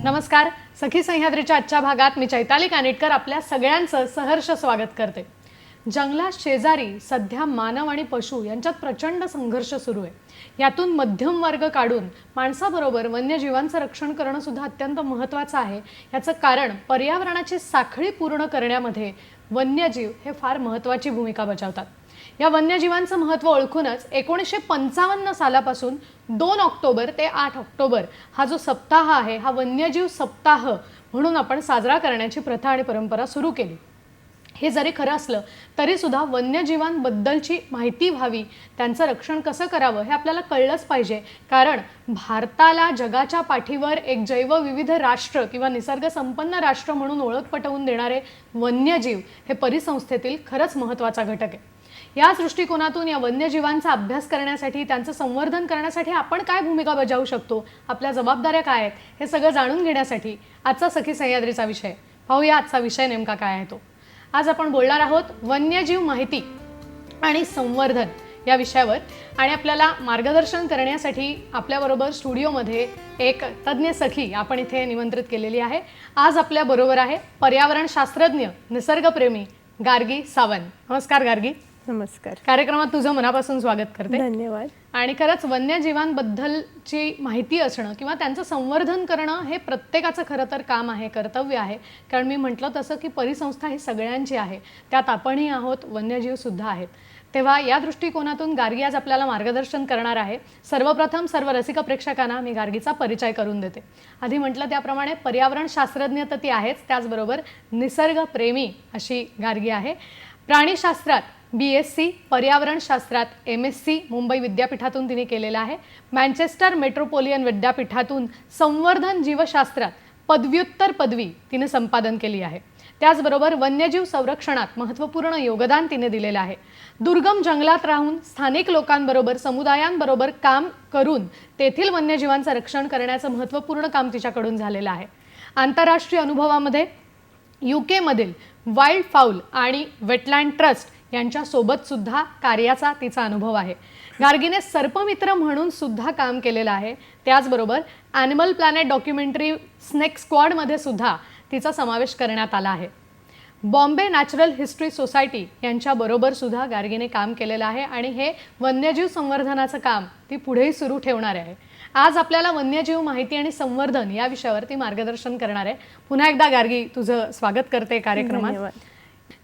नमस्कार. सखी सह्याद्रीच्या आजच्या भागात मी चैताली कानिटकर आपल्या सगळ्यांचं सहर्ष स्वागत करते. जंगलात शेजारी सध्या मानव आणि पशु यांच्यात प्रचंड संघर्ष सुरू आहे. यातून मध्यम वर्ग काढून माणसाबरोबर वन्यजीवांचं रक्षण करणं सुद्धा अत्यंत महत्त्वाचं आहे. याचं कारण पर्यावरणाची साखळी पूर्ण करण्यामध्ये वन्यजीव हे फार महत्त्वाची भूमिका बजावतात. या वन्यजीवांचं महत्त्व ओळखूनच 1955 सालापासून 2 ऑक्टोबर ते 8 ऑक्टोबर हा जो सप्ताह आहे हा वन्यजीव सप्ताह म्हणून आपण साजरा करण्याची प्रथा आणि परंपरा सुरू केली. हे जरी खरं असलं तरी सुद्धा वन्यजीवांबद्दलची माहिती व्हावी, त्यांचं रक्षण कसं करावं हे आपल्याला कळलंच पाहिजे. कारण भारताला जगाच्या पाठीवर एक जैवविविध राष्ट्र किंवा निसर्गसंपन्न राष्ट्र म्हणून ओळख पटवून देणारे वन्यजीव हे परिसंस्थेतील खरंच महत्त्वाचा घटक आहे. या दृष्टिकोनातून या वन्यजीवांचा अभ्यास करण्यासाठी, त्यांचं संवर्धन करण्यासाठी आपण काय भूमिका बजावू शकतो, आपल्या जबाबदाऱ्या काय आहेत, हे सगळं जाणून घेण्यासाठी आजचा सखी सह्याद्रीचा विषय. पाहूया आजचा विषय नेमका काय आहे तो. आज आपण बोलणार आहोत वन्यजीव माहिती आणि संवर्धन या विषयावर. आणि आपल्याला मार्गदर्शन करण्यासाठी आपल्याबरोबर स्टुडिओमध्ये एक तज्ज्ञ सखी आपण इथे निमंत्रित केलेली आहे. आज आपल्याबरोबर आहे पर्यावरण शास्त्रज्ञ, निसर्गप्रेमी गार्गी सावंत. नमस्कार गार्गी. नमस्कार. कार्यक्रमात तुझं मनापासून स्वागत करते. धन्यवाद. आणि खरंच वन्यजीवांबद्दलची माहिती असणं किंवा त्यांचं संवर्धन करणं हे प्रत्येकाचं खरं तर काम आहे, कर्तव्य आहे. कारण मी म्हटलं तसं की परिसंस्था ही सगळ्यांची आहे, त्यात आपणही आहोत, वन्यजीवसुद्धा आहेत. तेव्हा या दृष्टिकोनातून गार्गी आज आपल्याला मार्गदर्शन करणार आहे. सर्वप्रथम सर्व रसिक प्रेक्षकांना मी गार्गीचा परिचय करून देते. आधी म्हटलं त्याप्रमाणे पर्यावरण शास्त्रज्ञ तर ती आहेच, त्याचबरोबर निसर्गप्रेमी अशी गार्गी आहे. प्राणीशास्त्रात BSc, पर्यावरणशास्त्रात MSc मुंबई विद्यापीठातून तिने केलेला आहे. मँचेस्टर मेट्रोपोलियन विद्यापीठातून संवर्धन जीवशास्त्रात पदव्युत्तर पदवी तिने संपादन केली आहे. त्याचबरोबर वन्यजीव संरक्षणात महत्त्वपूर्ण योगदान तिने दिलेलं आहे. दुर्गम जंगलात राहून स्थानिक लोकांबरोबर, समुदायांबरोबर काम करून तेथील वन्यजीवांचं रक्षण करण्याचं महत्त्वपूर्ण काम तिच्याकडून झालेलं आहे. आंतरराष्ट्रीय अनुभवामध्ये UK मधील वाईल्ड फाऊल आणि वेटलँड ट्रस्ट यांच्यासोबत सुद्धा कार्याचा तिचा अनुभव आहे. गार्गीने सर्पमित्र म्हणून सुद्धा काम केलेलं आहे. त्याचबरोबर ॲनिमल प्लॅनेट डॉक्युमेंटरी स्नेक स्क्वॉडमध्ये सुद्धा तिचा समावेश करण्यात आला आहे. बॉम्बे नॅचरल हिस्ट्री सोसायटी यांच्याबरोबर सुद्धा गार्गीने काम केलेलं आहे आणि हे वन्यजीव संवर्धनाचं काम ती पुढेही सुरू ठेवणार आहे. आज आपल्याला वन्यजीव माहिती आणि संवर्धन या विषयावरती मार्गदर्शन करणार आहे. पुन्हा एकदा गार्गी तुझं स्वागत करते कार्यक्रमात.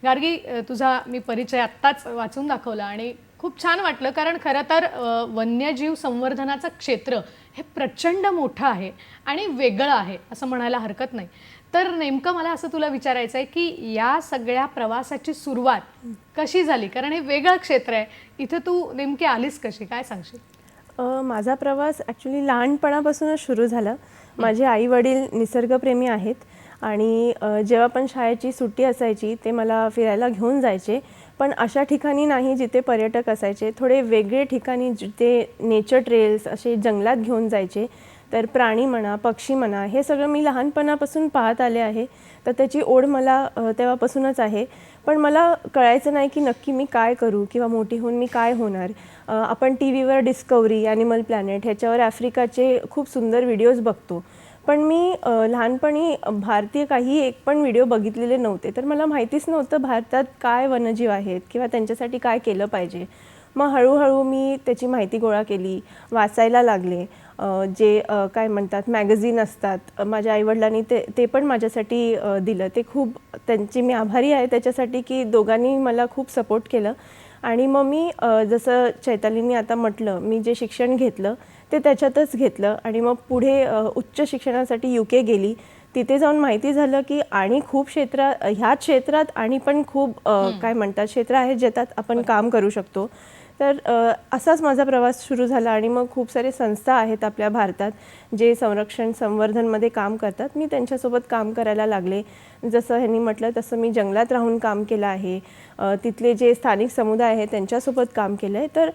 गार्गी, तुझा मी परिचय आत्ताच वाचून दाखवला आणि खूप छान वाटलं. कारण खरं तर वन्यजीव संवर्धनाचं क्षेत्र हे प्रचंड मोठं आहे आणि वेगळं आहे असं म्हणायला हरकत नाही. तर नेमकं मला असं तुला विचारायचं आहे की या सगळ्या प्रवासाची सुरुवात कशी झाली? कारण हे वेगळं क्षेत्र आहे, इथे तू नेमकी आलीस कशी, काय सांगशील? माझा प्रवास ॲक्च्युली लहानपणापासूनच सुरू झाला. माझे आई वडील निसर्गप्रेमी आहेत आणि जेव्हा पण शाळेची सुट्टी असायची ते मला फिरायला घेऊन जायचे. पण अशा ठिकाणी नाही जिथे पर्यटक असायचे, थोडे वेगळे ठिकाणी जिथे नेचर ट्रेल्स असे जंगलात घेऊन जायचे. तर प्राणी म्हणा, पक्षी म्हणा, हे सगळं मी लहानपणापासून पाहत आले आहे. तर त्याची ओढ मला तेव्हापासूनच आहे. पण मला कळायचं नाही की नक्की मी काय करू किंवा मोठी होऊन मी काय होणार. आपण TV वर डिस्कवरी, ॲनिमल प्लॅनेट ह्याच्यावर आफ्रिकाचे खूप सुंदर व्हिडिओज बघतो. पण मी लहानपणी भारतीय काही एक पण व्हिडिओ बघितलेले नव्हते. तर मला माहितीच नव्हतं भारतात काय वन्यजीव आहेत किंवा त्यांच्यासाठी काय केलं पाहिजे. मग हळूहळू मी त्याची माहिती गोळा केली, वाचायला लागले. जे काय म्हणतात मॅगझिन असतात, माझ्या आईवडिलांनी ते पण माझ्यासाठी दिलं. ते खूप त्यांची मी आभारी आहे त्याच्यासाठी की दोघांनी मला खूप सपोर्ट केलं. आणि मग मी जसं चैतालींनी आता म्हटलं, मी जे शिक्षण घेतलं ते त्याच्यातच घेतलं आणि मग पुढे उच्च शिक्षणासाठी UK गेली. तिथे जाऊन माहिती झालं की आणि खूप ह्या क्षेत्रात आणि पण खूप काय म्हणतात क्षेत्र आहेत ज्याच्यात आपण काम करू शकतो. तर असाच माझा प्रवास सुरू झाला आणि मग खूप सारे संस्था आहेत आपल्या भारतात जे संरक्षण संवर्धनमध्ये काम करतात. मी त्यांच्यासोबत काम करायला लागले. जसं ह्यांनी म्हटलं तसं मी जंगलात राहून काम केलं आहे, तिथले जे स्थानिक समुदाय आहे त्यांच्यासोबत काम केलं आहे. तर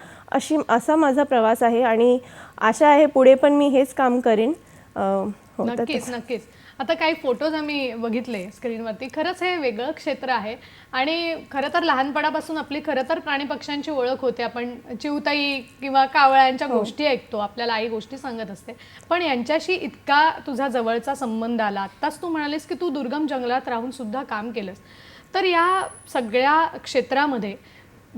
असा माझा प्रवास आहे आणि आशा आहे पुढे पण मी हेच काम करेन. नक्कीच नक्कीच. आता काही फोटोज आम्ही बघितले स्क्रीनवरती. खरंच हे वेगळं क्षेत्र आहे आणि खरं तर लहानपणापासून आपली खरं तर प्राणी पक्ष्यांची ओळख होते. आपण चिवताई किंवा कावळ्यांच्या गोष्टी ऐकतो, आपल्याला आई गोष्टी सांगत असते. पण यांच्याशी इतका तुझा जवळचा संबंध आला. आत्ताच तू म्हणालीस की तू दुर्गम जंगलात राहून सुद्धा काम केलंस. तर या सगळ्या क्षेत्रामध्ये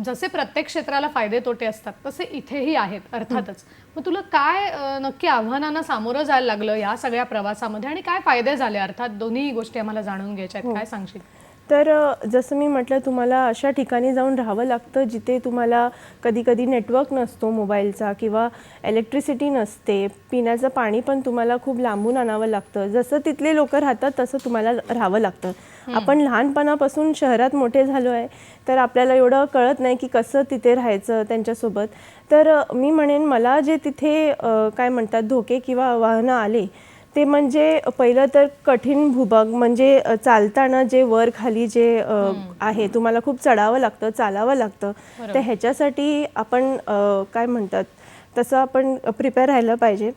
जसे प्रत्येक क्षेत्राला फायदे तोटे असतात तसे इथेही आहेत अर्थातच. मग तुला काय नक्की आव्हानांना सामोरं जायला लागलं या सगळ्या प्रवासामध्ये आणि काय फायदे झाले? अर्थात दोन्ही गोष्टी आम्हाला जाणून घ्यायच्या आहेत. काय सांगशील? तर जसं मी म्हटलं, तुम्हाला अशा ठिकाणी जाऊन राहावं लागतं जिथे तुम्हाला कधी कधी नेटवर्क नसतो मोबाईलचा किंवा इलेक्ट्रिसिटी नसते. पिण्याचं पाणी पण तुम्हाला खूप लांबून आणावं लागतं. जसं तिथले लोक राहतात तसं तुम्हाला राहावं लागतं. आपण लहानपणापासून शहरात मोठे झालो आहे तर आपल्याला एवढं कळत नाही की कसं तिथे राहायचं त्यांच्यासोबत. तर मी म्हणेन मला जे तिथे काय म्हणतात धोके किंवा आव्हानं आले ते म्हणजे पहिलं तर कठीण भूभाग, म्हणजे चालताना जे वर खाली जे आहे तुम्हाला खूप चढावं लागतं, चालावं लागतं. तर ह्याच्यासाठी आपण काय म्हणतात तसं आपण प्रिपेअर राहिलं पाहिजे.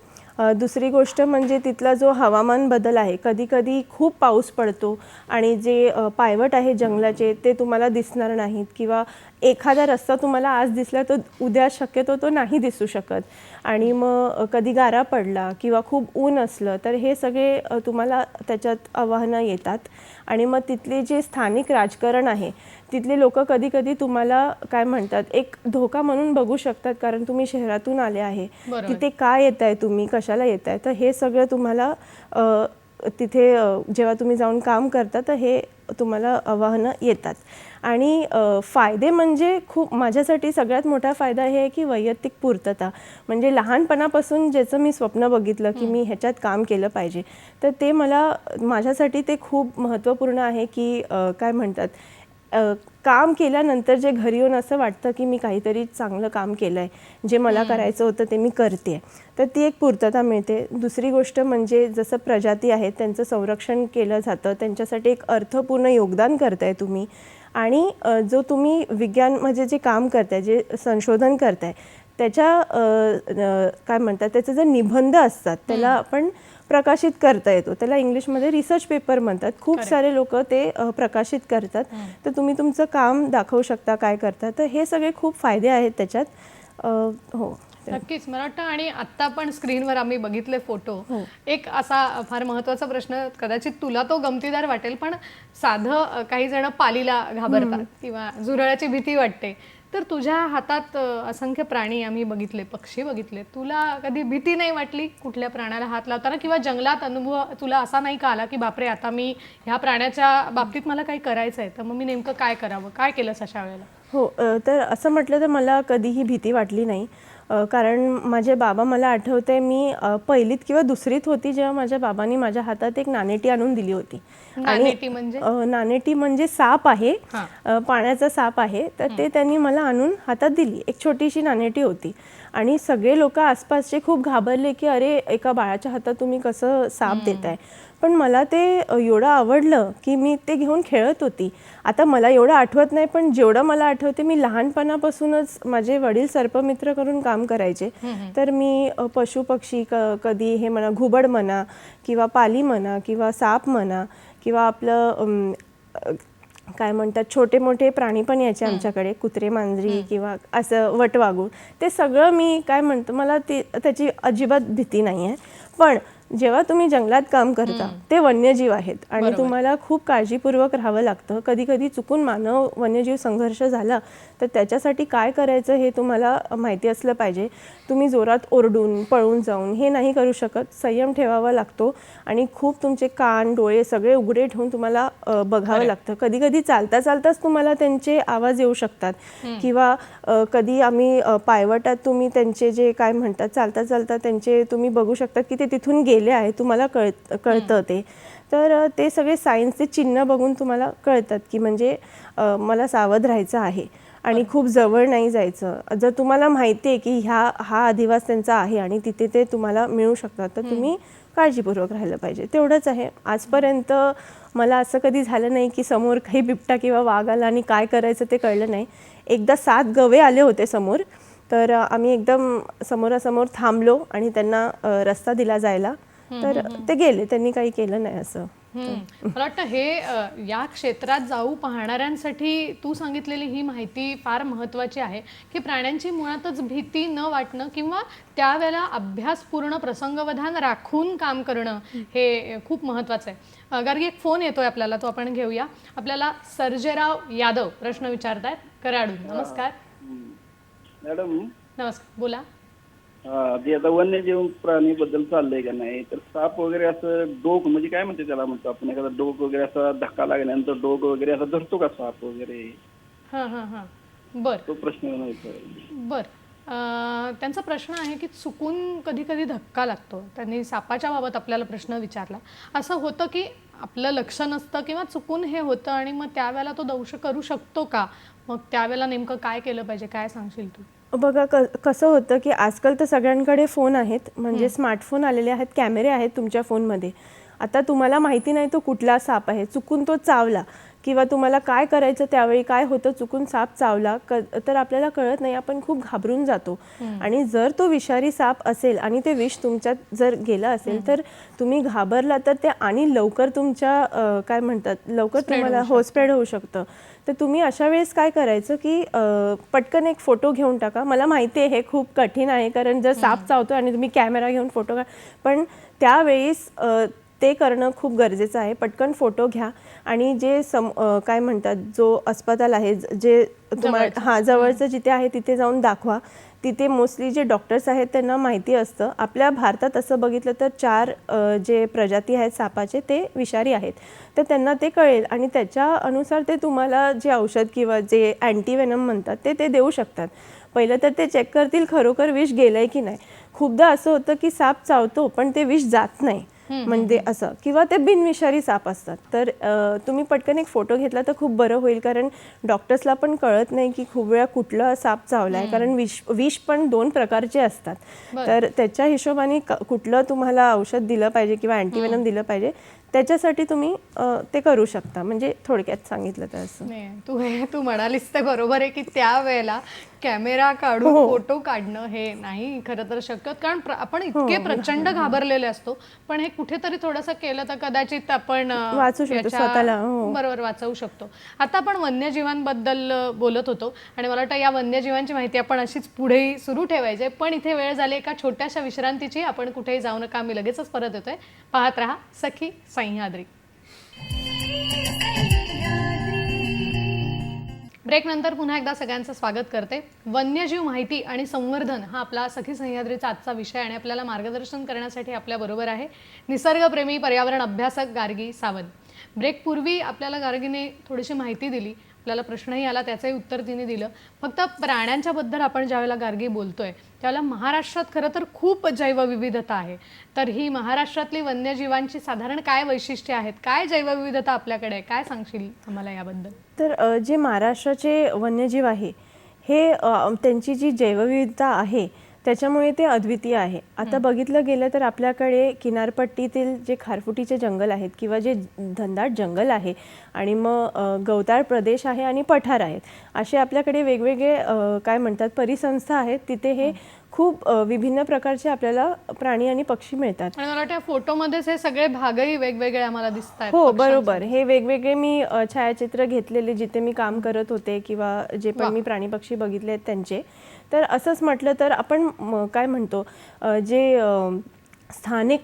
दुसरी गोष्ट म्हणजे तिथला जो हवामान बदल आहे, कधी कधी खूप पाऊस पडतो आणि जे पायवट आहे जंगलाचे ते तुम्हाला दिसणार नाहीत किंवा एखादा रस्ता तुम्हाला आज दिसला तर उद्या शक्यतो तो नाही दिसू शकत. आणि मग कधी गारा पडला किंवा खूप ऊन असलं तर हे सगळे तुम्हाला त्याच्यात आव्हानं येतात. आणि मग तिथले जे स्थानिक राजकारण आहे तिथले लोक कधी कधी तुम्हाला काय म्हणतात एक धोका म्हणून बघू शकतात, कारण तुम्ही शहरातून आले आहे. तिथे काय येत आहे, तुम्ही कशाला येत आहे, तर हे सगळं तुम्हाला तिथे जेव्हा तुम्ही जाऊन काम करता तर हे तुम्हाला आव्हानं येतात. आणि फायदे म्हणजे खूप, माझ्यासाठी सगळ्यात मोठा फायदा हे आहे की वैयक्तिक पूर्तता. म्हणजे लहानपणापासून ज्याचं मी स्वप्न बघितलं की मी ह्याच्यात काम केलं पाहिजे, तर ते माझ्यासाठी ते खूप महत्त्वपूर्ण आहे की काय म्हणतात काम केल्यानंतर जे घरी येऊन असं वाटतं की मी काहीतरी चांगलं काम केलं आहे, जे मला करायचं होतं ते मी करते. तर ती एक पूर्तता मिळते. दुसरी गोष्ट म्हणजे जसं प्रजाती आहेत त्यांचं संरक्षण केलं जातं, त्यांच्यासाठी एक अर्थपूर्ण योगदान करताय तुम्ही. आणि जो तुम्ही विज्ञान म्हणजे जे काम करताय, जे संशोधन करताय त्याच्या काय म्हणतात त्याचे जे निबंध असतात त्याला आपण प्रकाशित करता येतो. त्याला इंग्लिशमध्ये रिसर्च पेपर म्हणतात. खूप सारे लोक ते प्रकाशित करतात. तर तुम्ही तुमचं काम दाखवू शकता काय करता. तर हे सगळे खूप फायदे आहेत त्याच्यात. हो नक्कीच. मला वाटतं आणि आत्ता पण स्क्रीनवर आम्ही बघितले फोटो. एक असा फार महत्त्वाचा प्रश्न, कदाचित तुला तो गमतीदार वाटेल, पण साधं काही जण पालीला घाबरतात किंवा झुरळाची भीती वाटते. तर तुझ्या हातात असंख्य प्राणी आम्ही बघितले, पक्षी बघितले. तुला कधी भीती नाही वाटली कुठल्या प्राण्याला हात लावताना किंवा जंगलात अनुभव तुला असा नाही का आला की बापरे आता मी ह्या प्राण्याच्या बाबतीत मला काही करायचं आहे तर मग मी नेमकं काय करावं? काय केलंस अशा वेळेला? हो, तर असं म्हटलं तर मला कधीही भीती वाटली नाही. कारण माझे बाबा, मला आठवते मी पहिलीत किंवा दुसरीत होती जेव्हा माझ्या बाबांनी माझ्या हातात एक नाणेटी आणून दिली होती. नाणेटी म्हणजे? नाणेटी म्हणजे साप आहे, पाण्याचा साप आहे. तर ते त्यांनी मला आणून हातात दिली. एक छोटीशी नाणेटी होती आणि सगळे लोक आसपासचे खूप घाबरले की अरे एका बाळाच्या हातात तुम्ही कसं साप देताय. पण मला ते एवढं आवडलं की मी ते घेऊन खेळत होती. आता मला एवढं आठवत नाही, पण जेवढं मला आठवते मी लहानपणापासूनच माझे वडील सर्पमित्र करून काम करायचे. तर मी पशु पक्षी कधी हे म्हणा, घुबड म्हणा किंवा पाली म्हणा किंवा साप म्हणा किंवा आपलं काय म्हणतात छोटे मोठे प्राणी पण यायचे आमच्याकडे, कुत्रे मांजरी किंवा असं वटवाघूळ. ते सगळं मी काय म्हणतो, मला त्याची अजिबात भीती नाही आहे. पण जेव्हा तुम्ही जंगलात काम करता ते वन्यजीव आहेत आणि तुम्हाला खूप काळजीपूर्वक राहावं लागतं. कधी कधी चुकून मानव वन्यजीव संघर्ष झाला तर त्याच्यासाठी काय करायचं हे तुम्हाला माहिती असलं पाहिजे. तुम्ही जोरात ओरडून पळून जाऊन हे नाही करू शकत. संयम ठेवावा लागतो आणि खूप तुमचे कान डोळे सगळे उघडे ठेवून तुम्हाला बघावं लागतं. कधी कधी चालता चालताच तुम्हाला त्यांचे आवाज येऊ शकतात किंवा कधी आम्ही पायवटात तुम्ही त्यांचे जे काय म्हणतात चालता चालता त्यांचे तुम्ही बघू शकता की ते तिथून गेले आहे, तुम्हाला कळतं ते. तर ते सगळे सायन्सचे चिन्ह बघून तुम्हाला कळतात की म्हणजे मला सावध राहायचं आहे आणि खूप जवळ नाही जायचं. जर तुम्हाला माहिती आहे की हा अधिवास त्यांचा आहे आणि तिथे ते तुम्हाला मिळू शकतात तर तुम्ही काळजीपूर्वक राहिलं पाहिजे. तेवढंच आहे. आजपर्यंत मला असं कधी झालं नाही की समोर काही बिबटा किंवा वाघ आला आणि काय करायचं ते कळलं नाही. एकदा 7 गवे आले होते समोर, तर आम्ही एकदम समोरासमोर थांबलो आणि त्यांना रस्ता दिला जायला. तर ते गेले, त्यांनी काही केलं नाही असं. मला वाटतं हे या क्षेत्रात जाऊ पाहणाऱ्यांसाठी तू सांगितलेली ही माहिती फार महत्त्वाची आहे की प्राण्यांची मुळातच भीती न वाटणं किंवा त्यावेळेला अभ्यासपूर्ण प्रसंगवधान राखून काम करणं हे खूप महत्त्वाचं आहे. गार्गी, एक फोन येतोय आपल्याला, तो आपण घेऊया. आपल्याला सर्जेराव यादव प्रश्न विचारतायत कराडून. नमस्कार मॅडम. नमस्कार, बोला. ते आता वन्यजीव प्राणीबद्दल चाललंय का नाही, तर साप वगैरे असं डोक म्हणजे काय म्हणते त्याला, म्हणतो आपण एखादा डोक वगैरे असा धक्का लागल्यानंतर डोक वगैरे असं धरतो का साप वगैरे? हां हां हां, बर तो प्रश्न नाही. बर. त्यांचा प्रश्न आहे की चुकून कधी कधी धक्का लागतो. त्यांनी सापाच्या बाबत आपल्याला प्रश्न विचारला. असं होतं की आपलं लक्ष नसतं किंवा चुकून हे होतं आणि मग त्यावेळेला तो दंश करू शकतो का? मग त्यावेळेला नेमकं काय केलं पाहिजे, काय सांगशील तू? बघा कसं होतं की आजकाल तर सगळ्यांकडे फोन आहेत, म्हणजे स्मार्टफोन आलेले आहेत, कॅमेरे आहेत तुमच्या फोनमध्ये. आता तुम्हाला माहिती नाही तो कुठला साप आहे, चुकून तो चावला किंवा तुम्हाला काय करायचं त्यावेळी काय होतं, चुकून साप चावला तर आपल्याला कळत नाही, आपण खूप घाबरून जातो. आणि जर तो विषारी साप असेल आणि ते विष तुमच्यात जर गेलं असेल तर तुम्ही घाबरला तर ते आणि लवकर तुमच्या काय म्हणतात लवकर तुम्हाला स्प्रेड होऊ शकतं. तर तुम्ही अशा वेळेस काय करायचं की पटकन एक फोटो घेऊन टाका. मला माहिती आहे हे खूप कठीण आहे, कारण जर साप चावतो आणि तुम्ही कॅमेरा घेऊन फोटो पण त्यावेळेस ते करणं खूप गरजेचं आहे. पटकन फोटो घ्या आणि जे काय म्हणतात जो अस्पताल आहे जे तुम्हाला जवळचं जिथे आहे तिथे जाऊन दाखवा. तिथे मोस्टली जे डॉक्टर्स आहेत त्यांना माहिती असतं. आपल्या भारतात असं बघितलं तर 4 जे प्रजाती आहेत सापाचे ते विषारी आहेत, तर त्यांना ते कळेल आणि त्याच्या अनुसार ते तुम्हाला जे औषध किंवा जे अँटीवेनम म्हणतात ते देऊ शकतात. पहिलं तर ते चेक करतील खरोखर विष गेलंय की नाही. खूपदा असं होतं की साप चावतो पण ते विष जात नाही, म्हणजे असं, किंवा ते बिनविषारी साप असतात. तर तुम्ही पटकन एक फोटो घेतला तर खूप बरं होईल, कारण डॉक्टर्सला पण कळत नाही की खूप वेळा कुठला साप चावलाय, कारण विष पण 2 प्रकारचे असतात. तर त्याच्या हिशोबाने कुठलं तुम्हाला औषध दिलं पाहिजे किंवा अँटीवेनम दिलं पाहिजे त्याच्यासाठी तुम्ही ते करू शकता. म्हणजे थोडक्यात सांगितलं तर असं. तू म्हणालीस ते बरोबर आहे की त्यावेळेला कॅमेरा काढून फोटो काढणं हे नाही खरं तर शक्य, कारण आपण इतके प्रचंड घाबरलेले असतो. पण हे कुठेतरी थोडंसं केलं तर कदाचित आपण वाचू शकतो स्वतःला. बरोबर वाचवू शकतो. आता आपण वन्यजीवांबद्दल बोलत होतो आणि मला वाटतं या वन्यजीवांची माहिती आपण अशीच पुढेही सुरू ठेवायची, पण इथे वेळ झाली एका छोट्याशा विश्रांतीची. आपण कुठेही जाऊ नका, मी लगेचच परत येतोय. पाहत रहा सखी सह्याद्री. ब्रेक नंतर पुन्हा एकदा सगळ्यांचं स्वागत करते. वन्यजीव माहिती आणि संवर्धन हा आपला सखी सह्याद्रीचा आजचा विषय आणि आपल्याला मार्गदर्शन करण्यासाठी आपल्याबरोबर आहे निसर्गप्रेमी पर्यावरण अभ्यासक गार्गी सावंत. ब्रेकपूर्वी आपल्याला गार्गीने थोडीशी माहिती दिली, आपल्याला प्रश्नही आला त्याचंही उत्तर तिने दिलं. फक्त प्राण्यांच्या बद्दल आपण ज्यावेळेला गार्गी बोलतोय त्यावेळेला महाराष्ट्रात खरं तर खूप जैवविविधता आहे. तर ही महाराष्ट्रातली वन्यजीवांची साधारण काय वैशिष्ट्ये आहेत, काय जैवविविधता आपल्याकडे आहे, काय सांगशील आम्हाला याबद्दल? तर जे महाराष्ट्राचे वन्यजीव आहे हे त्यांची जी जैवविविधता आहे त्याच्यामुळे ते अद्वितीय आहे. आता बघितलं गेलं तर आपल्याकडे किनारपट्टीतील जे खारफुटीचे जंगल आहेत किंवा जे घनदाट जंगल आहे आणि मग गवताळ प्रदेश आहे आणि पठार आहेत, असे आपल्याकडे वेगवेगळे काय म्हणतात परिसंस्था आहेत. तिथे हे खूप विभिन्न प्रकारचे आपल्याला प्राणी आणि पक्षी मिळतात. आणि मला वाटतं फोटोमध्येच हे सगळे भागही वेगवेगळे आम्हाला दिसतात. हो बरोबर, हे वेगवेगळे मी छायाचित्र घेतलेले जिथे मी काम करत होते किंवा जे पण मी प्राणी पक्षी बघितले आहेत त्यांचे. तर असंच म्हटलं तर आपण काय म्हणतो जे स्थानिक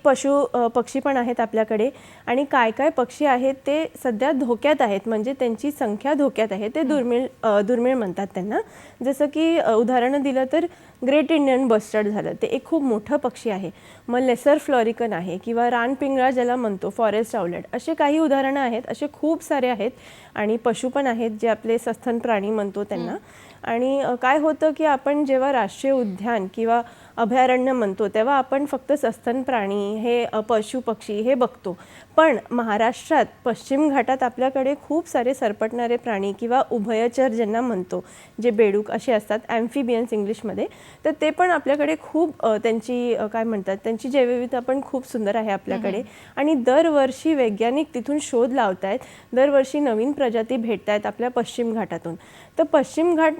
पक्षी पण आहेत आपल्याकडे आणि काय काय पक्षी आहेत ते सध्या धोक्यात आहेत, म्हणजे त्यांची संख्या धोक्यात आहे. ते दुर्मिळ म्हणतात त्यांना. जसं की उदाहरण दिलं तर ग्रेट इंडियन बस्टर्ड झालं, ते एक खूप मोठं पक्षी आहे. मग लेसर फ्लॉरिकन आहे किंवा रानपिंगळा ज्याला म्हणतो, फॉरेस्ट आउलेट, असे काही उदाहरणं आहेत. असे खूप सारे आहेत आणि पशु पण आहेत जे आपले सस्तन प्राणी म्हणतो त्यांना. आणि काय होतं की आपण जेव्हा राष्ट्रीय उद्यान किंवा अभयारण्य म्हणतो तेव्हा आपण फक्त सस्तन प्राणी हे पशु पक्षी हे बघतो. पण महाराष्ट्रात पश्चिम घाटात आपल्याकडे खूप सारे सरपटणारे प्राणी किंवा उभयचर ज्यांना म्हणतो, जे बेडूक असे असतात, ॲम्फिबियन्स इंग्लिशमध्ये, तर ते पण आपल्याकडे खूप त्यांची काय म्हणतात त्यांची जैवविविधता पण खूप सुंदर आहे आपल्याकडे. आणि दरवर्षी वैज्ञानिक तिथून शोध लावत आहेत, दरवर्षी नवीन प्रजाती भेटत आहेत आपल्या पश्चिम घाटातून. तर पश्चिम घाट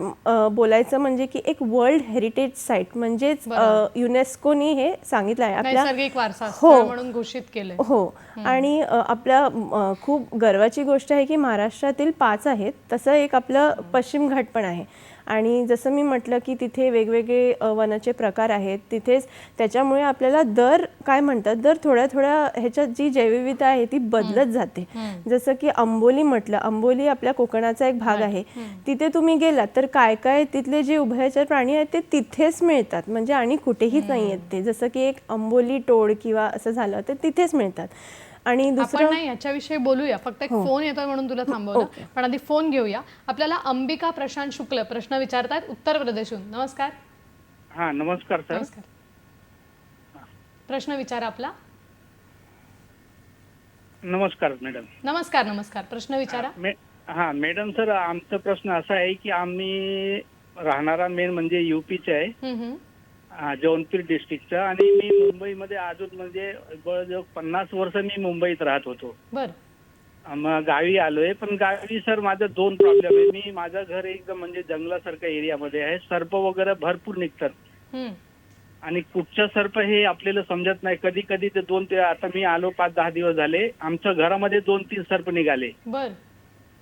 बोलायचं म्हणजे की एक वर्ल्ड हेरिटेज साईट, म्हणजेच युनेस्कोनी हे सांगितलं आहे आपल्या नैसर्गिक वारसा स्थळ म्हणून घोषित केलंय. हो. आणि आपल्या खूप गर्वाची गोष्ट आहे की महाराष्ट्रातील 5 आहेत. तसं एक आपलं पश्चिम घाट पण आहे. आणि जसं मी म्हटलं की तिथे वेगवेगळे वनाचे प्रकार आहेत. तिथेच त्याच्यामुळे आपल्याला दर थोड्या थोड्या ह्याच्यात जी जैवविविधता आहे ती बदलत जाते. जसं की अंबोली म्हटलं, अंबोली आपल्या कोकणाचा एक भाग आहे. तिथे तुम्ही गेलात तर काय काय तिथले जे उभयचर प्राणी आहेत ते तिथेच मिळतात, म्हणजे आणि कुठेही नाही आहेत ते. जसं की एक अंबोली टोळ किंवा असं झालं तर तिथेच मिळतात. आणि आपण नाही याच्याविषयी बोलूया, फक्त एक फोन येतोय म्हणून तुला थांबवलं. पण आधी फोन घेऊया. आपल्याला अंबिका प्रशांत शुक्ल प्रश्न विचारतायत उत्तर प्रदेशहून. नमस्कार. हा नमस्कार सर. नमस्कार. प्रश्न विचारा आपला. नमस्कार मॅडम. नमस्कार. नमस्कार. प्रश्न विचारा. हा मॅडम सर, आमचा प्रश्न असा आहे की आम्ही राहणारा मेन म्हणजे युपीचे आहे, हम्म. जौनपूर डिस्ट्रिक्टचा. आणि मी मुंबईमध्ये अजून म्हणजे जवळजवळ 50 वर्ष मी मुंबईत राहत होतो. बर. मग गावी आलोय, पण गावी सर माझं 2 प्रॉब्लेम आहे. मी माझं घर एकदम म्हणजे जंगलासारख्या एरियामध्ये आहे. सर्प वगैरे भरपूर निघतात आणि कुठचं सर्प हे आपल्याला समजत नाही. कधी कधी ते आता मी आलो 5-10 दिवस झाले, आमच्या घरामध्ये 2-3 सर्प निघाले. बर.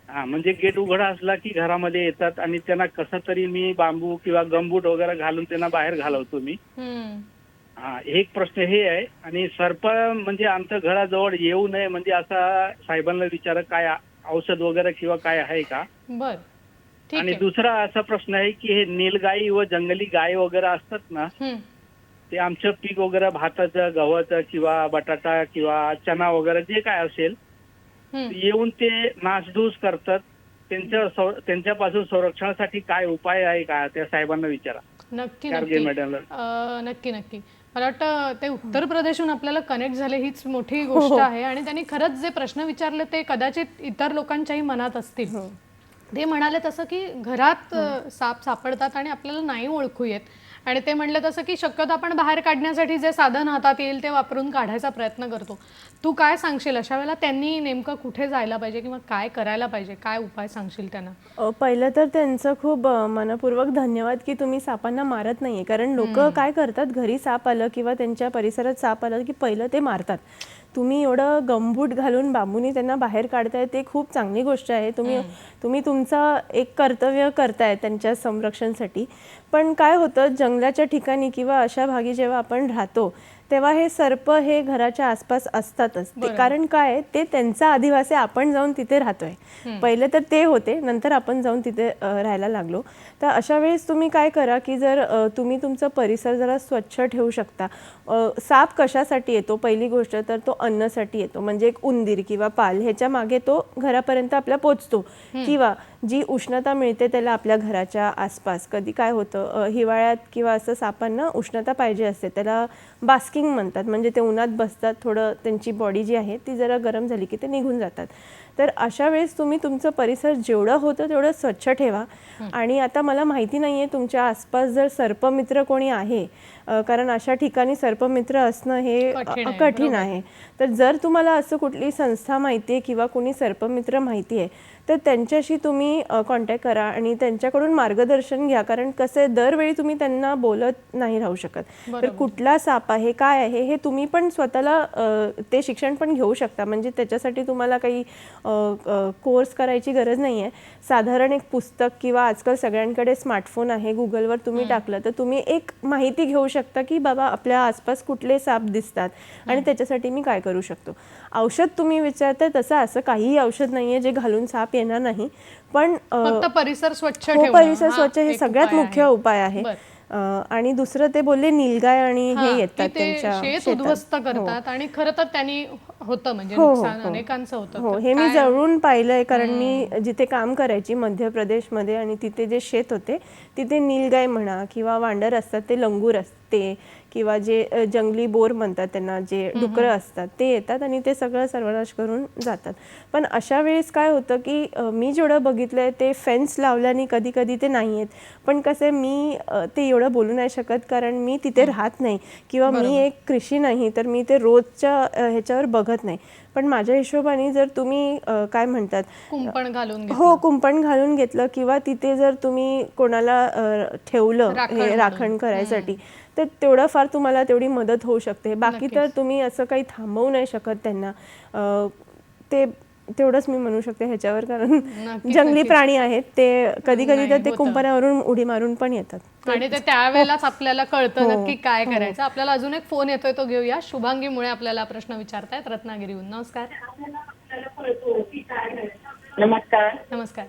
हा म्हणजे गेट उघडा असला की घरामध्ये येतात आणि त्यांना कसं तरी मी बांबू किंवा गमबूट वगैरे घालून त्यांना बाहेर घालवतो मी. हा एक प्रश्न हे आहे. आणि सर्प म्हणजे आमच्या घराजवळ येऊ नये म्हणजे असा साहेबांना विचारा काय औषध वगैरे किंवा काय आहे का. बर. ठीक आणि आहे. दुसरा असा प्रश्न आहे की हे नीलगाई व जंगली गाय वगैरे असतात ना, ते आमचं पीक वगैरे भाताचं, गव्हाचं किंवा बटाटा किंवा चना वगैरे जे काय असेल येऊन ते नासधूस करतात. त्यांच्यापासून संरक्षणासाठी काय उपाय आहे का, त्या साहेबांना विचारा. नक्की गार्गे मॅडमला. नक्की नक्की. मला वाटतं ते उत्तर प्रदेशहून आपल्याला कनेक्ट झाले हीच मोठी गोष्ट आहे. आणि त्यांनी खरंच जे प्रश्न विचारले ते कदाचित इतर लोकांच्याही मनात असतील. ते म्हणाले तसं की घरात साप सापडतात आणि आपल्याला नाही ओळखू येत. आणि ते म्हणले तसं की शक्यतो आपण बाहेर काढण्यासाठी जे साधन हातात येईल ते वापरून काढायचा प्रयत्न करतो. तू काय सांगशील अशा वेळेला त्यांनी नेमकं कुठे जायला पाहिजे किंवा काय करायला पाहिजे, काय उपाय सांगशील त्यांना? पहिलं तर त्यांचं खूप मनपूर्वक धन्यवाद की तुम्ही सापांना मारत नाहीये. कारण लोक काय करतात, घरी साप आलं किंवा त्यांच्या परिसरात साप आलं की पहिलं ते मारतात. तुम्ही एवढं गमबूट घालून बांबूनी त्यांना बाहेर काढताय ते खूप चांगली गोष्ट आहे. तुम्ही तुमचं एक कर्तव्य करताय त्यांच्या संरक्षणासाठी. पण काय होतं, जंगलाच्या ठिकाणी किंवा अशा भागी जेव्हा आपण राहतो तेव्हा हे सर्प हे घराच्या आसपास असतातच. ते कारण काय, ते त्यांचा आदिवासी, आपण जाऊन तिथे राहतोय. पहिले तर ते होते, नंतर आपण जाऊन तिथे राहायला लागलो. तर अशा वेळेस तुम्ही काय करा की जर तुम्ही तुमचं परिसर जरा स्वच्छ ठेवू शकता. साप कशासाठी येतो, पहिली गोष्ट तर तो अन्नासाठी येतो. म्हणजे एक उंदीर किंवा पाल ह्याच्या मागे तो घरापर्यंत आपल्या पोचतो. किंवा जी उष्णता मिळते त्याला आपल्या घराच्या आसपास. कधी काय होतं, हिवाळ्यात किंवा असं सापांना उष्णता पाहिजे असते, त्याला बास्किंग म्हणतात. म्हणजे ते उन्हात बसतात, थोडं त्यांची बॉडी जी आहे ती जरा गरम झाली की ते निघून जातात. तर अशा वेळेस तुम्ही तुमचं परिसर जेवढं होतं तेवढं स्वच्छ ठेवा. आणि आता मला माहिती नाही आहे तुमच्या आसपास जर सर्पमित्र कोणी आहे, कारण अशा ठिकाणी सर्पमित्र असणं हे कठीण आहे. तर जर तुम्हाला असं कुठली संस्था माहिती आहे किंवा कोणी सर्पमित्र माहिती आहे तर त्यांच्याशी तुम्ही कॉन्टॅक्ट करा आणि त्यांच्याकडून मार्गदर्शन घ्या. कारण कसं आहे, दरवेळी तुम्ही त्यांना बोलत नाही राहू शकत. तर कुठला साप आहे, काय आहे, हे तुम्ही पण स्वतःला ते शिक्षण पण घेऊ शकता. म्हणजे त्याच्यासाठी तुम्हाला काही कोर्स करायची गरज नाही आहे. साधारण एक पुस्तक किंवा आजकाल सगळ्यांकडे स्मार्टफोन आहे, गुगलवर तुम्ही टाकलं तर तुम्ही एक माहिती घेऊ शकता की बाबा आपल्या आसपास कुठले साप दिसतात आणि त्याच्यासाठी मी काय करू शकतो. औषध तुम्ही विचारताय, तसं असं काहीही औषध नाहीये जे घालून साप येणार नाही. पण फक्त परिसर स्वच्छ ठेवणं, परिसर स्वच्छ हे सगळ्यात मुख्य उपाय आहे. आणि दुसरं ते बोलले नीलगाय आणि हे येतात त्यांच्या शेत उद्ध्वस्त करतात आणि खरं तर त्यांनी होतं म्हणजे नुकसान अनेकांचं होतं. हो, हे मी जवळून पाहिलंय. कारण मी जिथे काम करायची मध्य प्रदेशमध्ये आणि तिथे जे शेत होते तिथे नीलगाय म्हणा किंवा वांडर असतात ते लंगूर असते किंवा जे जंगली बोर म्हणतात त्यांना, जे डुकरं असतात ते येतात आणि ते सगळं सर्वनाश करून जातात. पण अशा वेळेस काय होतं की मी जेवढं बघितलंय ते फेन्स लावल्याने कधी कधी ते नाही आहेत. पण कसं मी ते एवढं बोलू नाही शकत कारण मी तिथे राहत नाही किंवा मी एक कृषी नाही, तर मी ते रोजच्या ह्याच्यावर बघत अजिबात नाही. पण माझ्या हिशोबाने जर तुम्ही काय म्हणतात कुंपण घालून घेतलं. हो कुंपण घालून घेतलं किंवा तिथे जर तुम्ही कोणाला ठेवलं हे राखण करायसाठी तर तेवढं फार तुम्हाला तेवढी मदत होऊ शकते. बाकी तर तुम्ही असं काही थांबवू नाही शकत त्यांना. ते तेवढंच मी म्हणू शकते ह्याच्यावर, कारण जंगली प्राणी आहेत ते कधी कधी तर ते कुंपणावरून उडी मारून पण येतात आणि ते त्यावेळेलाच आपल्याला कळतं नक्की काय करायचं. आपल्याला अजून एक फोन येतोय, तो घेऊया. शुभांगी मुळे आपल्याला प्रश्न विचारतायत रत्नागिरीहून. नमस्कार. नमस्कार. नमस्कार.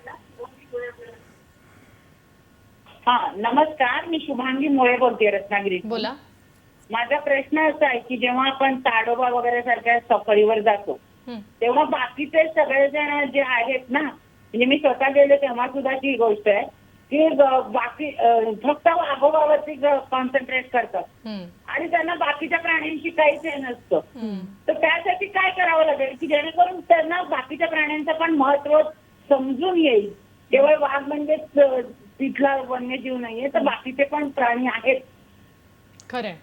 हा नमस्कार, मी शुभांगी मुळे बोलते रत्नागिरी. बोला. माझा प्रश्न असा आहे की जेव्हा आपण ताडोबा वगैरे सारख्या सफारीवर जातो तेव्हा बाकीचे सगळेजण जे आहेत ना, म्हणजे मी स्वतः गेले तेव्हा सुद्धा ही गोष्ट आहे की बाकी फक्त वाघोबावरती कॉन्सन्ट्रेट करतात आणि त्यांना बाकीच्या प्राण्यांशी काहीच हे नसतं. तर त्यासाठी काय करावं लागेल की जेणेकरून त्यांना बाकीच्या प्राण्यांचं पण महत्व समजून येईल. केवळ वाघ म्हणजेच तिथला वन्यजीव नाहीये, तर बाकीचे पण प्राणी आहेत. खरंय.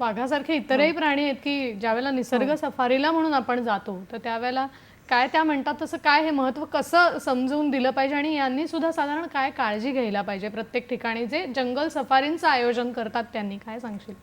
वाघासारखे इतरही प्राणी आहेत की ज्यावेळेला निसर्ग सफारीला म्हणून आपण जातो तर त्यावेळेला काय त्या म्हणतात तसं काय हे महत्व कसं समजून दिलं पाहिजे आणि यांनी सुद्धा साधारण काय काळजी घ्यायला पाहिजे प्रत्येक ठिकाणी जे जंगल सफारींचं आयोजन करतात त्यांनी, काय सांगशील?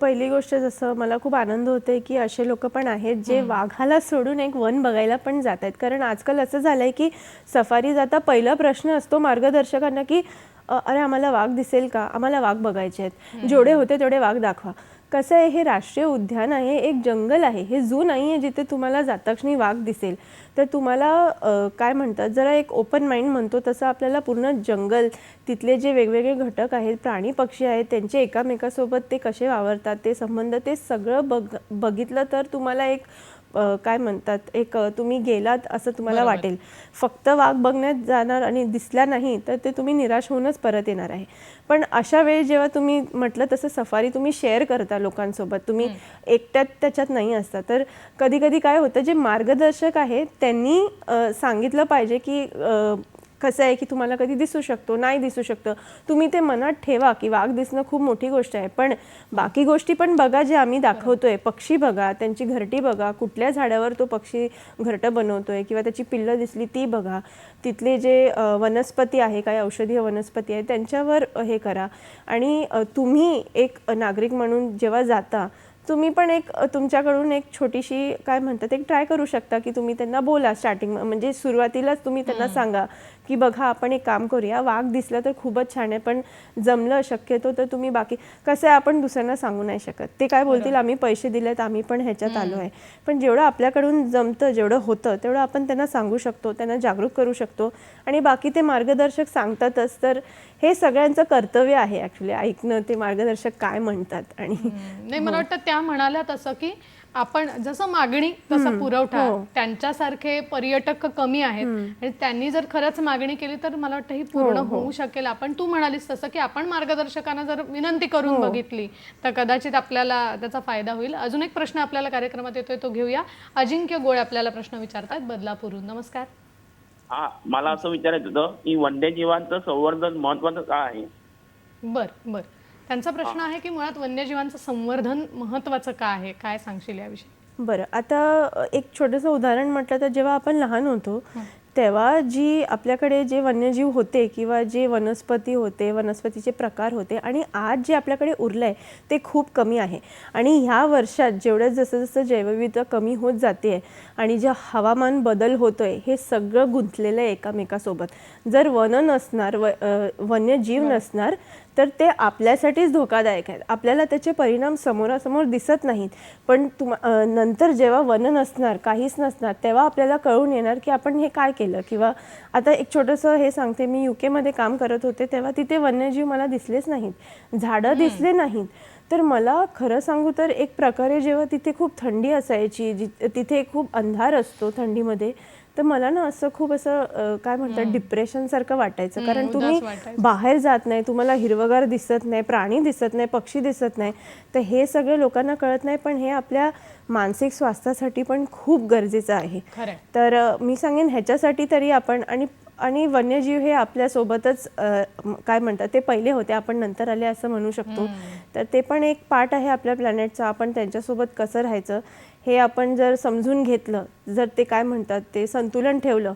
पहिली गोष्ट, जसं मला खूप आनंद होते की असे लोक पण आहेत जे वाघाला सोडून एक वन बघायला पण जात आहेत. कारण आजकाल असं झालंय की सफारी जाता पहिला प्रश्न असतो मार्गदर्शकांना की अरे आम्हाला वाघ दिसेल का, आम्हाला वाघ बघायचे आहेत, जेवढे होते तेवढे वाघ दाखवा. कसं आहे, हे राष्ट्रीय उद्यान आहे, एक जंगल आहे, हे झू नाही आहे जिथे तुम्हाला जाताक्षणी वाघ दिसेल. तर तुम्हाला काय म्हणतात, जरा एक ओपन माइंड म्हणतो तसं आपल्याला पूर्ण जंगल, तिथले जे वेगवेगळे घटक आहेत, प्राणी पक्षी आहेत, त्यांचे एकामेकासोबत ते कसे वावरतात, ते संबंध, ते सगळं बघितलं तर तुम्हाला एक काय म्हणतात, एक तुम्ही गेलात असं तुम्हाला वाटेल. फक्त वाघ बघण्यात जाणार आणि दिसला नाही तर ते तुम्ही निराश होऊनच परत येणार आहे. पण अशा वेळी जेव्हा तुम्ही म्हटलं तसं सफारी तुम्ही शेअर करता लोकांसोबत, तुम्ही एकट्यात त्याच्यात नाही असता, तर कधी कधी काय होतं, जे मार्गदर्शक आहेत त्यांनी सांगितलं पाहिजे की कसं आहे की तुम्हाला कधी दिसू शकतो, नाही दिसू शकतं, तुम्ही ते मनात ठेवा की वाघ दिसणं खूप मोठी गोष्ट आहे, पण बाकी गोष्टी पण बघा जे आम्ही दाखवतोय. पक्षी बघा, त्यांची घरटी बघा, कुठल्या झाडावर तो पक्षी घरटं बनवतोय किंवा त्याची पिल्लं दिसली ती बघा, तिथले जे वनस्पती आहे, काही औषधीय वनस्पती आहे त्यांच्यावर हे करा. आणि तुम्ही एक नागरिक म्हणून जेव्हा जाता तुम्ही पण एक तुमच्याकडून एक छोटीशी काय म्हणतात एक ट्राय करू शकता की तुम्ही त्यांना बोला. स्टार्टिंग म्हणजे सुरुवातीलाच तुम्ही त्यांना सांगा की बघा आपण एक काम करूया, वाघ दिसला तर खूपच छान आहे, पण जमलं शक्यतो तर तुम्ही बाकी, कसं आहे आपण दुसऱ्यांना सांगू नाही शकत, ते काय बोलतील आम्ही पैसे दिलेत आम्ही पण ह्याच्यात आलो आहे. पण जेवढं आपल्याकडून जमतं, जेवढं होतं तेवढं आपण त्यांना सांगू शकतो, त्यांना जागरूक करू शकतो. आणि बाकी ते मार्गदर्शक सांगतातच, तर हे सगळ्यांचं कर्तव्य आहे ॲक्च्युली ऐकणं ते मार्गदर्शक काय म्हणतात. आणि नाही, मला वाटतं त्या म्हणाल्या तसं की आपण जसं मागणी तसा पुरवठा, त्यांच्यासारखे पर्यटक कमी आहेत आणि त्यांनी जर खरंच मागणी केली तर मला वाटतं ही पूर्ण होऊ शकेल. आपण तू म्हणालीस तसं की आपण मार्गदर्शकांना जर विनंती करून बघितली तर कदाचित आपल्याला त्याचा फायदा होईल. अजून एक प्रश्न आपल्याला कार्यक्रमात येतोय, तो घेऊया. अजिंक्य गोळे आपल्याला प्रश्न विचारतायत बदलापूरहून. नमस्कार. हा, मला असं विचारायचं होतं की वन्यजीवांचं संवर्धन महत्वाचं का आहे? बर. त्यांचा प्रश्न आहे की मुळात वन्यजीवांचं संवर्धन महत्वाचं का आहे, काय सांगशील याविषयी? बरं, आता एक छोटंसं उदाहरण म्हटलं तर जेव्हा आपण लहान होतो तेव्हा जी आपल्याकडे जे वन्यजीव होते किंवा जे वनस्पती होते, वनस्पतीचे प्रकार होते, आणि आज जे आपल्याकडे उरलं आहे ते खूप कमी आहे. आणि ह्या वर्षात जेवढं जसं जसं जैवविविधता कमी होत जाते आहे आणि जे हवामान बदल होतो आहे हे सगळं गुंतलेलं आहे एकामेकासोबत. जर वनं नसणार, वन्यजीव नसणार तर ते आपल्यासाठीच धोकादायक आहेत. आपल्याला त्याचे परिणाम समोरासमोर दिसत नाहीत, पण नंतर जेव्हा वनं नसणार, काहीच नसणार, तेव्हा आपल्याला कळून येणार की आपण हे काय केलं. किंवा आता एक छोटंसं हे सांगते, मी UK मध्ये काम करत होते तेव्हा तिथे वन्यजीव मला दिसलेच नाहीत, झाडं दिसले नाहीत. तर मला खरं सांगू तर एक प्रकारे जेव्हा तिथे खूप थंडी असायची, तिथे खूप अंधार असतो थंडीमध्ये, तर मला ना असं खूप असं काय म्हणतात डिप्रेशन सारखं वाटायचं. कारण तुम्ही बाहेर जात नाही, तुम्हाला हिरवगार दिसत नाही, प्राणी दिसत नाही, पक्षी दिसत नाही. तर हे सगळे लोकांना कळत नाही, पण हे आपल्या मानसिक स्वास्थ्यासाठी पण खूप गरजेचं आहे. तर मी सांगेन ह्याच्यासाठी तरी आपण, आणि आणि वन्यजीव हे आपल्यासोबतच काय म्हणतात ते पहिले होते, आपण नंतर आले असं म्हणू शकतो. तर ते पण एक पार्ट आहे आपल्या प्लॅनेटचा. आपण त्यांच्यासोबत कसं राहायचं हे आपण जर समजून घेतलं, जर ते काय म्हणतात ते संतुलन ठेवलं,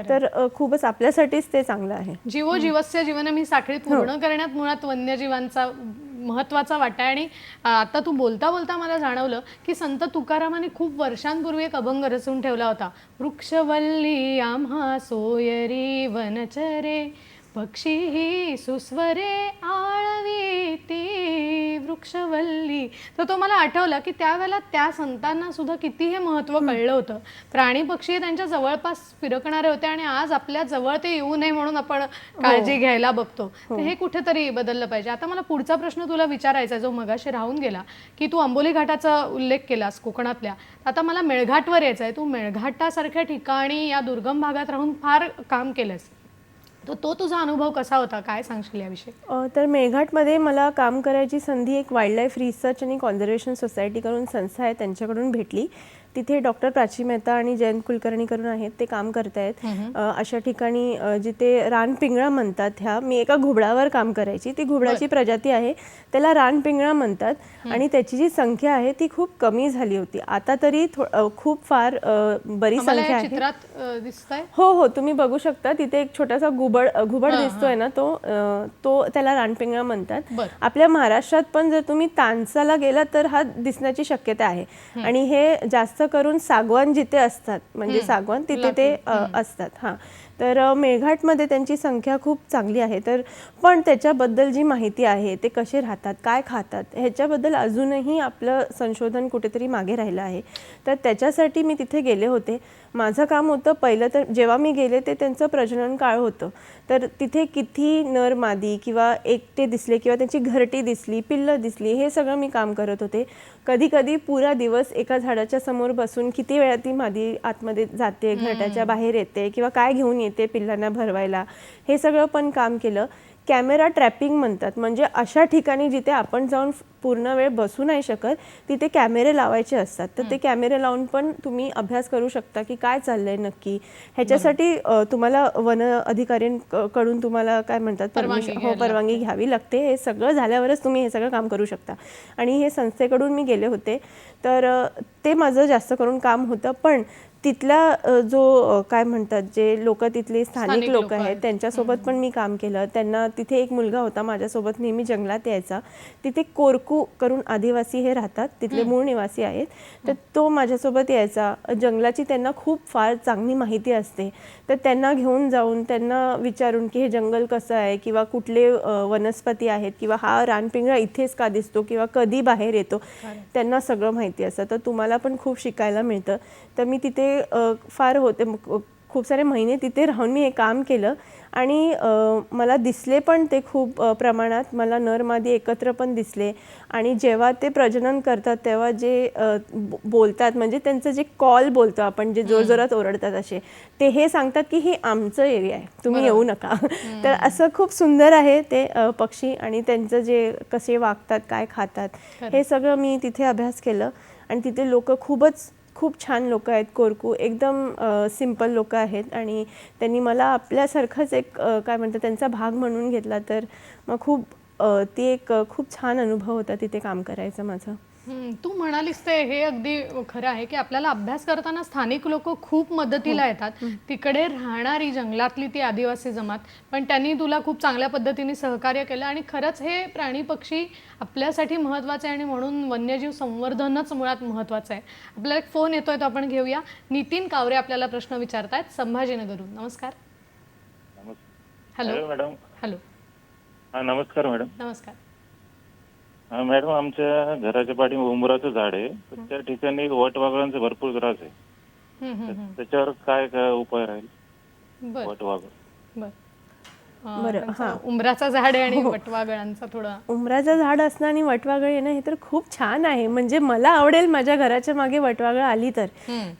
तर खूपच आपल्यासाठीच ते चांगलं आहे. जीवो जीवस्य जीवनम ही साखळी पूर्ण करण्यात मुळात वन्यजीवांचा महत्वाचा वाटा आहे. आणि आता तू बोलता बोलता मला जाणवलं की संत तुकारामाने खूप वर्षांपूर्वी एक अभंग रचून ठेवला होता. वृक्षवल्ली आम्हा सोयरी वनचरे, पक्षी ही सुस्वरे आळवी ती वृक्षवल्ली. तर तो मला आठवला की त्यावेळेला त्या संतांना सुद्धा किती हे महत्त्व कळलं होतं. प्राणी पक्षी त्यांच्या जवळपास फिरकणारे होते आणि आज आपल्या जवळ ते येऊ नये म्हणून आपण काळजी घ्यायला बघतो. तर हे कुठेतरी बदललं पाहिजे. आता मला पुढचा प्रश्न तुला विचारायचा जो मगाशी राहून गेला की तू आंबोली घाटाचा उल्लेख केलास कोकणातल्या. आता मला मेळघाटवर यायचं आहे. तू मेळघाटासारख्या ठिकाणी या दुर्गम भागात राहून फार काम केलंस. तो तुझा अनुभव कसा होता, काय सांगशील याविषयी? तर मेळघाटमध्ये मला काम करायची संधी एक वाईल्डलाईफ रिसर्च आणि कॉन्झर्वेशन सोसायटी करून संस्था आहे त्यांच्याकडून भेटली. तिथे डॉक्टर प्राची मेहता आणि जयंत कुलकर्णी करून आहेत, ते काम करतायत. अशा ठिकाणी जिथे रानपिंगळा म्हणतात, ह्या मी एका घुबडावर काम करायची. ती घुबडाची प्रजाती आहे, त्याला रानपिंगळा म्हणतात. आणि त्याची जी संख्या आहे ती खूप कमी झाली होती. आता तरी खूप फार बरी संख्या आहे. चित्रात दिसतंय. हो, तुम्ही बघू शकता तिथे एक छोटासा घुबड दिसतोय ना, तो त्याला रानपिंगळा म्हणतात. आपल्या महाराष्ट्रात पण जर तुम्ही तानसाला गेलात तर हा दिसण्याची शक्यता आहे. आणि हे जास्त करून सागवान जिथे असतात, म्हणजे सागवान तिथे ते असतात. हां, तर मेळघाटमध्ये त्यांची संख्या खूप चांगली आहे. तर पण त्याच्याबद्दल जी माहिती आहे, ते कसे राहतात, काय खातात, ह्याच्याबद्दल अजूनही आपलं संशोधन कुठेतरी मागे राहिलं आहे. तर त्याच्यासाठी मी तिथे गेले होते. माझं काम होतं पहिलं तर जेव्हा मी गेले ते त्यांचं प्रजनन काळ होतं. तर तिथे किती नर मादी किंवा एकटे दिसले किंवा त्यांची घरटी दिसली, पिल्लं दिसली, हे सगळं मी काम करत होते. कधी कधी पुरा दिवस एका झाडाच्या समोर बसून किती वेळा ती मादी आतमध्ये जाते, घरट्याच्या बाहेर येते किंवा काय घेऊन येते पिल्लांना भरवायला, हे सगळं पण काम केलं. कॅमेरा ट्रॅपिंग म्हणतात, म्हणजे अशा ठिकाणी जिथे आपण जाऊन पूर्ण वेळ बसू नाही शकत तिथे कॅमेरे लावायचे असतात. तर ते कॅमेरे लावून पण तुम्ही अभ्यास करू शकता की काय चाललंय नक्की. ह्याच्यासाठी तुम्हाला वन अधिकाऱ्यांकडून तुम्हाला काय म्हणतात परवानगी घ्यावी लागते. हे सगळं झाल्यावरच तुम्ही हे सगळं काम करू शकता. आणि हे संस्थेकडून मी गेले होते, तर ते माझं जास्त करून काम होतं. पण तिथला जो काय म्हणतात जे लोक तिथले स्थानिक लोक आहेत त्यांच्यासोबत पण मी काम केलं. त्यांना तिथे एक मुलगा होता माझ्यासोबत, नेहमी जंगलात यायचा. तिथे कोरकू करून आदिवासी हे राहतात, तिथले मूळ निवासी आहेत. तर तो माझ्यासोबत यायचा. जंगलाची त्यांना खूप फार चांगली माहिती असते. तर त्यांना घेऊन जाऊन त्यांना विचारून की हे जंगल कसं आहे किंवा कुठले वनस्पती आहेत किंवा हा रानपिंगळा इथेच का दिसतो किंवा कधी बाहेर येतो, त्यांना सगळं माहिती असतं. तर तुम्हाला पण खूप शिकायला मिळतं. तर मी तिथे फार होते, खूप सारे महिने तिथे राहून मी हे काम केलं. आणि मला दिसले पण ते खूप प्रमाणात. मला नर मादी एकत्र पण दिसले. आणि जेव्हा ते प्रजनन करतात तेव्हा जे बोलतात, म्हणजे त्यांचं जे कॉल बोलतो आपण, जे जोरजोरात ओरडतात असे, ते हे सांगतात की हे आमचं एरिया आहे, तुम्ही येऊ नका. तर असं खूप सुंदर आहे ते पक्षी आणि त्यांचं जे कसे वागतात, काय खातात, हे सगळं मी तिथे अभ्यास केलं. आणि तिथे लोक खूप छान लोक आहेत. कोरकू एकदम सिंपल लोक आहेत आणि त्यांनी मला आपल्यासारखंच एक काय म्हणतात त्यांचा भाग म्हणून घेतला. तर मग ती एक खूप छान अनुभव होता तिथे काम करायचा माझा. तू म्हणालीस ते हे अगदी खरं आहे की आपल्याला अभ्यास करताना स्थानिक लोक खूप मदतीला येतात. तिकडे राहणारी जंगलातली ती आदिवासी जमात, पण त्यांनी तुला खूप चांगल्या पद्धतीने सहकार्य केलं. आणि खरंच हे प्राणी पक्षी आपल्यासाठी महत्त्वाचे आहे आणि म्हणून वन्यजीव संवर्धनच मुळात महत्त्वाचं आहे. आपल्याला एक फोन येतोय, तो आपण घेऊया. नितीन कावरे आपल्याला प्रश्न विचारतायत संभाजीनगरहून. नमस्कार. Hello madam. हॅलो. हा, नमस्कार मॅडम. नमस्कार. मॅडम, आमच्या घराच्या पाठी उंबराचं झाड आहे, तर त्या ठिकाणी वटवाघळांचा भरपूर त्रास आहे. त्याच्यावर काय उपाय राहील? वटवाघळ. बरं, हां. उंबराचं झाड आहे आणि वटवाघळांचा थोडा. उंबराचं झाड असणं आणि वटवाघळ येणं हे तर खूप छान आहे. म्हणजे मला आवडेल माझ्या घराच्या मागे वटवाघळ आली तर.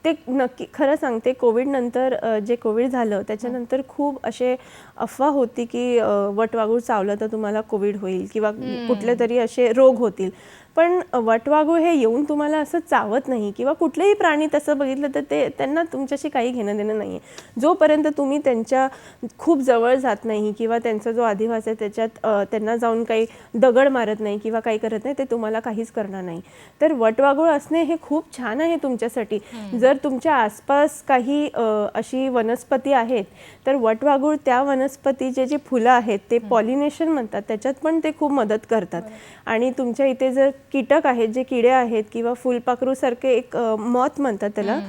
ते नक्की खरं सांगते, कोविड नंतर जे कोविड झालं त्याच्यानंतर खूप असे अफवा होती की वटवाघूळ चावलं तर तुम्हाला कोविड होईल किंवा कुठले तरी असे रोग होतील. पण वटवाघूळ हे येऊन तुम्हाला असं चावत नाही किंवा कुठलेही प्राणी तसं बघितलं तर त्यांना तुमच्याशी काही घेणं देणं नाही आहे. जोपर्यंत तुम्ही त्यांच्या खूप जवळ जात नाही किंवा त्यांचा जो अधिवास आहे त्याच्यात त्यांना जाऊन काही दगड मारत नाही किंवा काही करत नाही, ते तुम्हाला काहीच करणार नाही. तर वटवाघूळ असणे हे खूप छान आहे तुमच्यासाठी. जर तुमच्या आसपास काही अशी वनस्पती आहेत तर वटवाघूळ त्या वनस्पतीचे जे फुलं आहेत ते पॉलिनेशन म्हणतात, त्याच्यात पण ते खूप मदत करतात. आणि तुमच्या इथे जर कीटक आहेत, जे किडे आहेत किंवा फुलपाखरूसारखे एक मॉथ म्हणतात त्याला,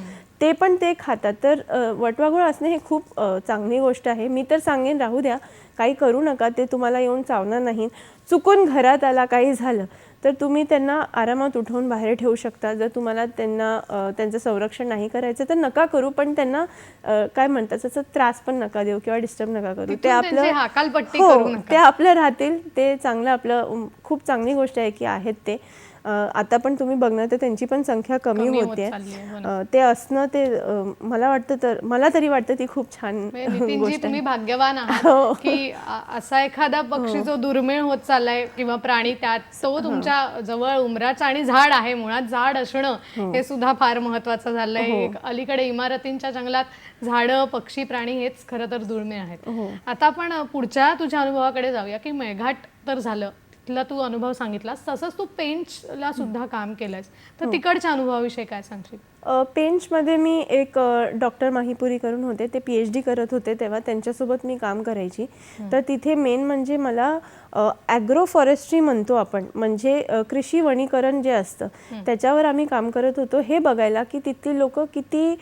ते पण ते खातात. तर वटवाघूळ असणे हे खूप चांगली गोष्ट आहे. मी तर सांगेन राहू द्या, काही करू नका, ते तुम्हाला येऊन चावणार नाही. चुकून घरात आला काही झालं तर तुम्ही त्यांना आरामात उठवून बाहेर ठेवू शकता. जर तुम्हाला त्यांचं संरक्षण नाही करायचं तर नका करू, पण त्यांना काय म्हणतात तसं त्रास पण नका देऊ किंवा डिस्टर्ब नका करू. ते त्यांची हाकालपट्टी हो, करू नका. ते आपलं राहतील. ते चांगलं आपलं खूप चांगली गोष्ट आहे की आहेत ते. आता पण तुम्ही बघणार तर त्यांची पण संख्या कमी होते. ते असणं ते मला तरी वाटतं ती खूप छान नितीनजी, गोष्ट तुम्ही आहे. भाग्यवान आहात की असा एखादा पक्षी जो दुर्मिळ होत चाललाय किंवा प्राणी त्यात तो तुमच्या जवळ उमराचा आणि झाड आहे. मुळात झाड असणं हे सुद्धा फार महत्वाचं झालंय. अलीकडे इमारतींच्या जंगलात झाडं, पक्षी, प्राणी हेच खरं तर दुर्मिळ आहेत. आता आपण पुढच्या तुझ्या अनुभवाकडे जाऊया की मेळघाट तर झालं, तिथला तू अनुभव सांगितलास, तसंच तू पेंचला सुद्धा काम केलंयस, तर तिकडच्या अनुभवाविषयी काय सांगशील? पेंचमध्ये मी एक डॉक्टर माहीपुरी करून होते, ते PhD करत होते तेव्हा, त्यांच्यासोबत मी काम करायची. तर तिथे मेन म्हणजे मला ॲग्रो फॉरेस्ट्री म्हणतो आपण, म्हणजे कृषी वनीकरण जे असतं त्याच्यावर आम्ही काम करत होतो. हे बघायला की तिथली लोक किती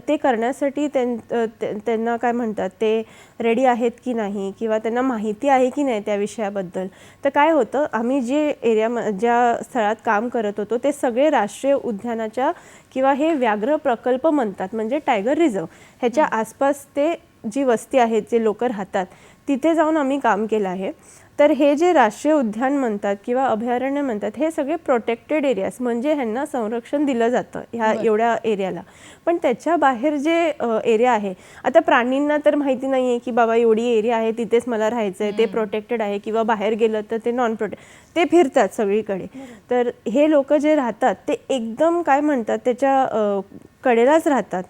ते करण्यासाठी त्यांना काय म्हणतात ते रेडी आहेत की नाही किंवा त्यांना माहिती आहे की नाही त्या विषयाबद्दल. तर काय होतं, आम्ही ज्या स्थळात काम करत होतो ते सगळे राष्ट्रीय उद्यानाच्या किंवा हे व्याघ्र प्रकल्प म्हणतात, म्हणजे टायगर रिझर्व, ह्याच्या आसपास ते जी वस्ती आहेत, जे लोक राहतात, तिथे जाऊन आम्ही काम केलं आहे. तर हे जे राष्ट्रीय उद्यान म्हणतात किंवा अभयारण्य म्हणतात, हे सगळे प्रोटेक्टेड एरियाज, म्हणजे ह्यांना संरक्षण दिलं जातं ह्या एवढ्या एरियाला. पण त्याच्या बाहेर जे एरिया आहे, आता प्राणींना तर माहिती नाही आहे की बाबा एवढी एरिया आहे तिथेच मला राहायचं आहे, ते प्रोटेक्टेड आहे, किंवा बाहेर गेलं तर ते नॉन प्रोटेक्ट, ते फिरतात सगळीकडे. तर हे लोक जे राहतात ते एकदम काय म्हणतात त्याच्या कडेलाच राहतात.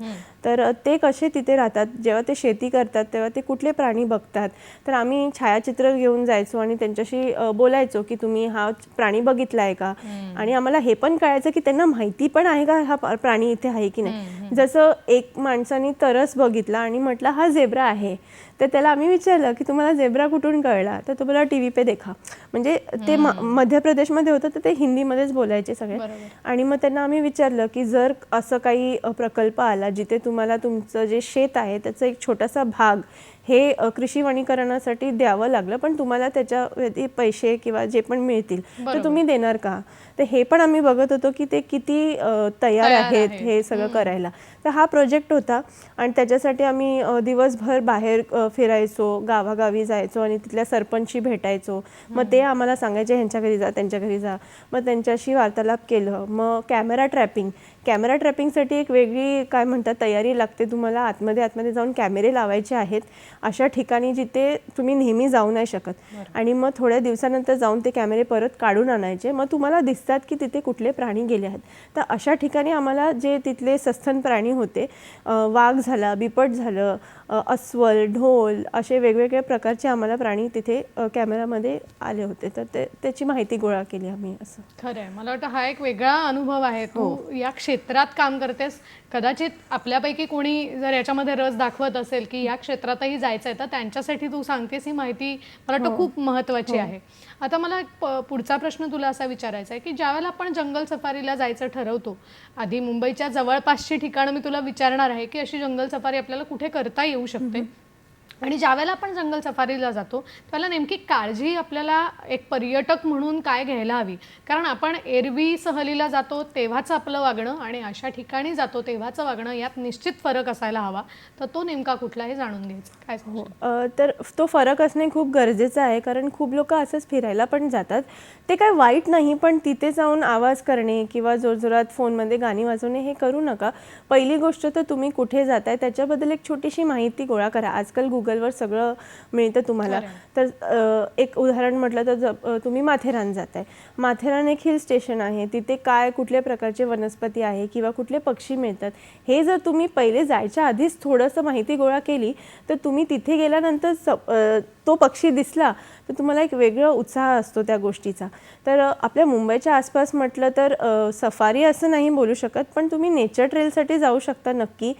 तर ते कसे तिथे राहतात, जेव्हा ते शेती करतात तेव्हा ते कुठले प्राणी बघतात. तर आम्ही छायाचित्र घेऊन जायचो आणि त्यांच्याशी बोलायचो की तुम्ही हा प्राणी बघितला आहे का, आणि आम्हाला हे पण कळायचं की त्यांना माहिती पण आहे का हा प्राणी इथे आहे की नाही. जसं एक माणसाने तरस बघितला आणि म्हटलं हा झेब्रा आहे, तर त्याला आम्ही विचारलं की तुम्हाला झेब्रा कुठून कळला, तर तो बोला TV पे देखा. म्हणजे ते मध्य प्रदेशमध्ये होतं तर ते हिंदीमध्येच बोलायचे सगळे. आणि मग त्यांना आम्ही विचारलं की जर असं काही प्रकल्प आला जिथे तुम्हाला तुमचं जे शेत आहे त्याचा एक छोटासा भाग हे कृषी वनीकरणासाठी द्यावं लागलं, पण तुम्हाला त्याच्या पैसे किंवा जे पण मिळतील तर तुम्ही देणार का. तर हे पण आम्ही बघत होतो की ते किती तयार आहेत हे सगळं करायला. तर हा प्रोजेक्ट होता आणि त्याच्यासाठी आम्ही दिवसभर बाहेर फिरायचो, गावागावी जायचो आणि तिथल्या सरपंचशी भेटायचो. मग ते आम्हाला सांगायचे ह्यांच्या घरी जा, त्यांच्या घरी जा. मग त्यांच्याशी वार्तालाप केलं. मग कॅमेरा ट्रॅपिंगसाठी एक वेगळी काय म्हणतात तयारी लागते. तुम्हाला आतमध्ये जाऊन कॅमेरे लावायचे आहेत अशा ठिकाणी जिथे तुम्ही नेहमी जाऊ नाही शकत. आणि मग थोड्या दिवसानंतर जाऊन ते कॅमेरे परत काढून आणायचे. मग तुम्हाला दिसतात की तिथे कुठले प्राणी गेले आहेत. तर अशा ठिकाणी आम्हाला जे तिथले सस्तन प्राणी होते, वाघ झाला, बिबट झालं, अस्वल, ढोल, असे वेगवेगळ्या प्रकारचे आम्हाला प्राणी तिथे कॅमेरामध्ये आले होते. तर त्याची माहिती गोळा केली आम्ही. असं खरं आहे, मला वाटतं हा एक वेगळा अनुभव आहे. तू या क्षेत्रात काम करतेस, कदाचित आपल्यापैकी कोणी जर याच्यामध्ये रस दाखवत असेल की या क्षेत्रातही जायचं आहे तर त्यांच्यासाठी तू सांगतेस ही माहिती मला वाटतं खूप महत्त्वाची आहे. आता मला पुढचा प्रश्न तुला असा विचारायचा आहे की ज्यावेळेला आपण जंगल सफारीला जायचं ठरवतो, आधी मुंबईच्या जवळपासची ठिकाणं मी तुला विचारणार आहे की अशी जंगल सफारी आपल्याला कुठे करता येऊ शकते, आणि ज्यावेळेला आपण जंगल सफारीला जातो त्यावेळेला नेमकी काळजी आपल्याला एक पर्यटक म्हणून काय घ्यायला हवी. कारण आपण एरवी सहलीला जातो तेव्हाच आपलं वागणं आणि अशा ठिकाणी जातो तेव्हाचं वागणं यात निश्चित फरक असायला हवा. तर तो नेमका कुठला हे जाणून घ्यायचं, काय सांगू? तर तो फरक असणे खूप गरजेचं आहे, कारण खूप लोक असंच फिरायला पण जातात. ते काय वाईट नाही, पण तिथे जाऊन आवाज करणे किंवा जोरजोरात फोनमध्ये गाणी वाजवणे हे करू नका. पहिली गोष्ट तर तुम्ही कुठे जाताय त्याच्याबद्दल एक छोटीशी माहिती गोळा करा. आजकाल गुगलवर सगळं मिळतं तुम्हाला. तर एक उदाहरण म्हटलं तर तुम्ही माथेरान जाताय. माथेरान एक हिल स्टेशन आहे. तिथे काय कुठल्या प्रकारचे वनस्पती आहे किंवा कुठले पक्षी मिळतात हे जर तुम्ही पहिले जायच्या आधीच थोडंसं माहिती गोळा केली तर तुम्ही तिथे गेल्यानंतर तो पक्षी दिसला तर तुम्हाला एक वेगळा उत्साह असतो त्या गोष्टीचा. तर आपल्या मुंबईच्या आसपास म्हटलं तर सफारी असं नाही बोलू शकत, पण तुम्ही नेचर ट्रेलसाठी जाऊ शकता नक्की.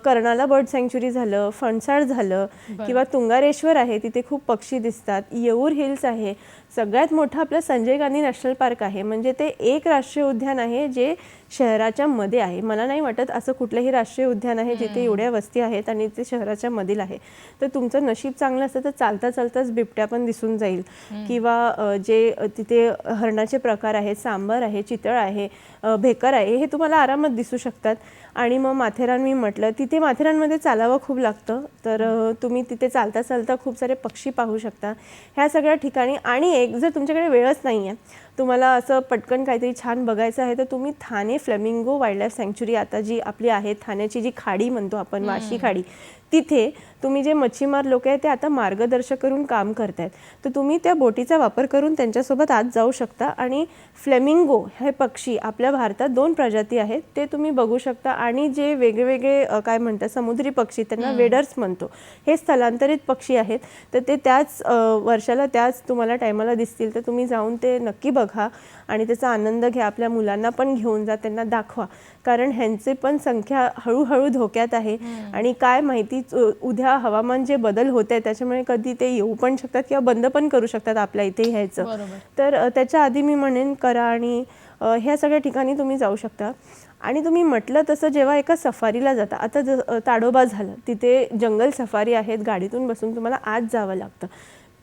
कर्नाला बर्ड सँक्च्युरी झालं, फणसाड झालं किंवा तुंगारेश्वर आहे, तिथे खूप पक्षी दिसतात. येऊर हिल्स आहे. सगळ्यात मोठं आपलं संजय गांधी नॅशनल पार्क आहे. म्हणजे ते एक राष्ट्रीय उद्यान आहे जे शहराच्या मध्ये आहे. मला नाही वाटत असं कुठलंही राष्ट्रीय उद्यान आहे जिथे एवढ्या वस्ती आहेत आणि ते शहराच्या मधील आहे. तर तुमचं नशीब चांगलं असतं तर चालता चालताच बिबट्या पण दिसून जाईल किंवा जे तिथे हरणाचे प्रकार आहेत, सांबर आहे, चितळ आहे, भेकर आहे, हे तुम्हाला आरामात दिसू शकतात. आणि मग माथेरान मी म्हटलं, तिथे माथेरानमध्ये चालावं खूप लागतं. तर तुम्ही तिथे चालता चालता खूप सारे पक्षी पाहू शकता ह्या सगळ्या ठिकाणी. आणि एक जर तुमच्याकडे वेळच नाही आहे, तुम्हाला असं पटकन काहीतरी छान बघायचं आहे, तर तुम्ही Thane flamingo wild life sanctuary आता जी आपली आहे, ठाण्याची जी खाडी म्हणतो आपण, वाशी खाडी, तिथे तुम्ही जे मच्छीमार लोक आहेत ते आता मार्गदर्शक करून काम करतायत. तर तुम्ही त्या बोटीचा वापर करून त्यांच्यासोबत आत जाऊ शकता. आणि फ्लेमिंगो हे पक्षी आपल्या भारतात 2 प्रजाती आहेत, ते तुम्ही बघू शकता. आणि जे वेगवेगळे काय म्हणतात समुद्री पक्षी, त्यांना वेडर्स म्हणतो, हे स्थलांतरित पक्षी आहेत. तर ते त्याच वर्षाला त्याच तुम्हाला टायमाला दिसतील. तर तुम्ही जाऊन ते नक्की बघा आणि त्याचा आनंद घ्या. आपल्या मुलांना पण घेऊन जा, त्यांना दाखवा, कारण ह्यांचे पण संख्या हळूहळू धोक्यात आहे. आणि काय माहिती उद्या हवामान जे बदल होत आहे त्याच्यामुळे कधी ते येऊ पण शकतात किंवा बंद पण करू शकतात आपल्या इथे ह्याचं. तर त्याच्या आधी मी म्हणेन करा. आणि ह्या सगळ्या ठिकाणी तुम्ही जाऊ शकता. आणि तुम्ही म्हटलं तसं जेव्हा एका सफारीला जाता, आता ताडोबा झालं, तिथे जंगल सफारी आहेत, गाडीतून बसून तुम्हाला आत जावं लागतं.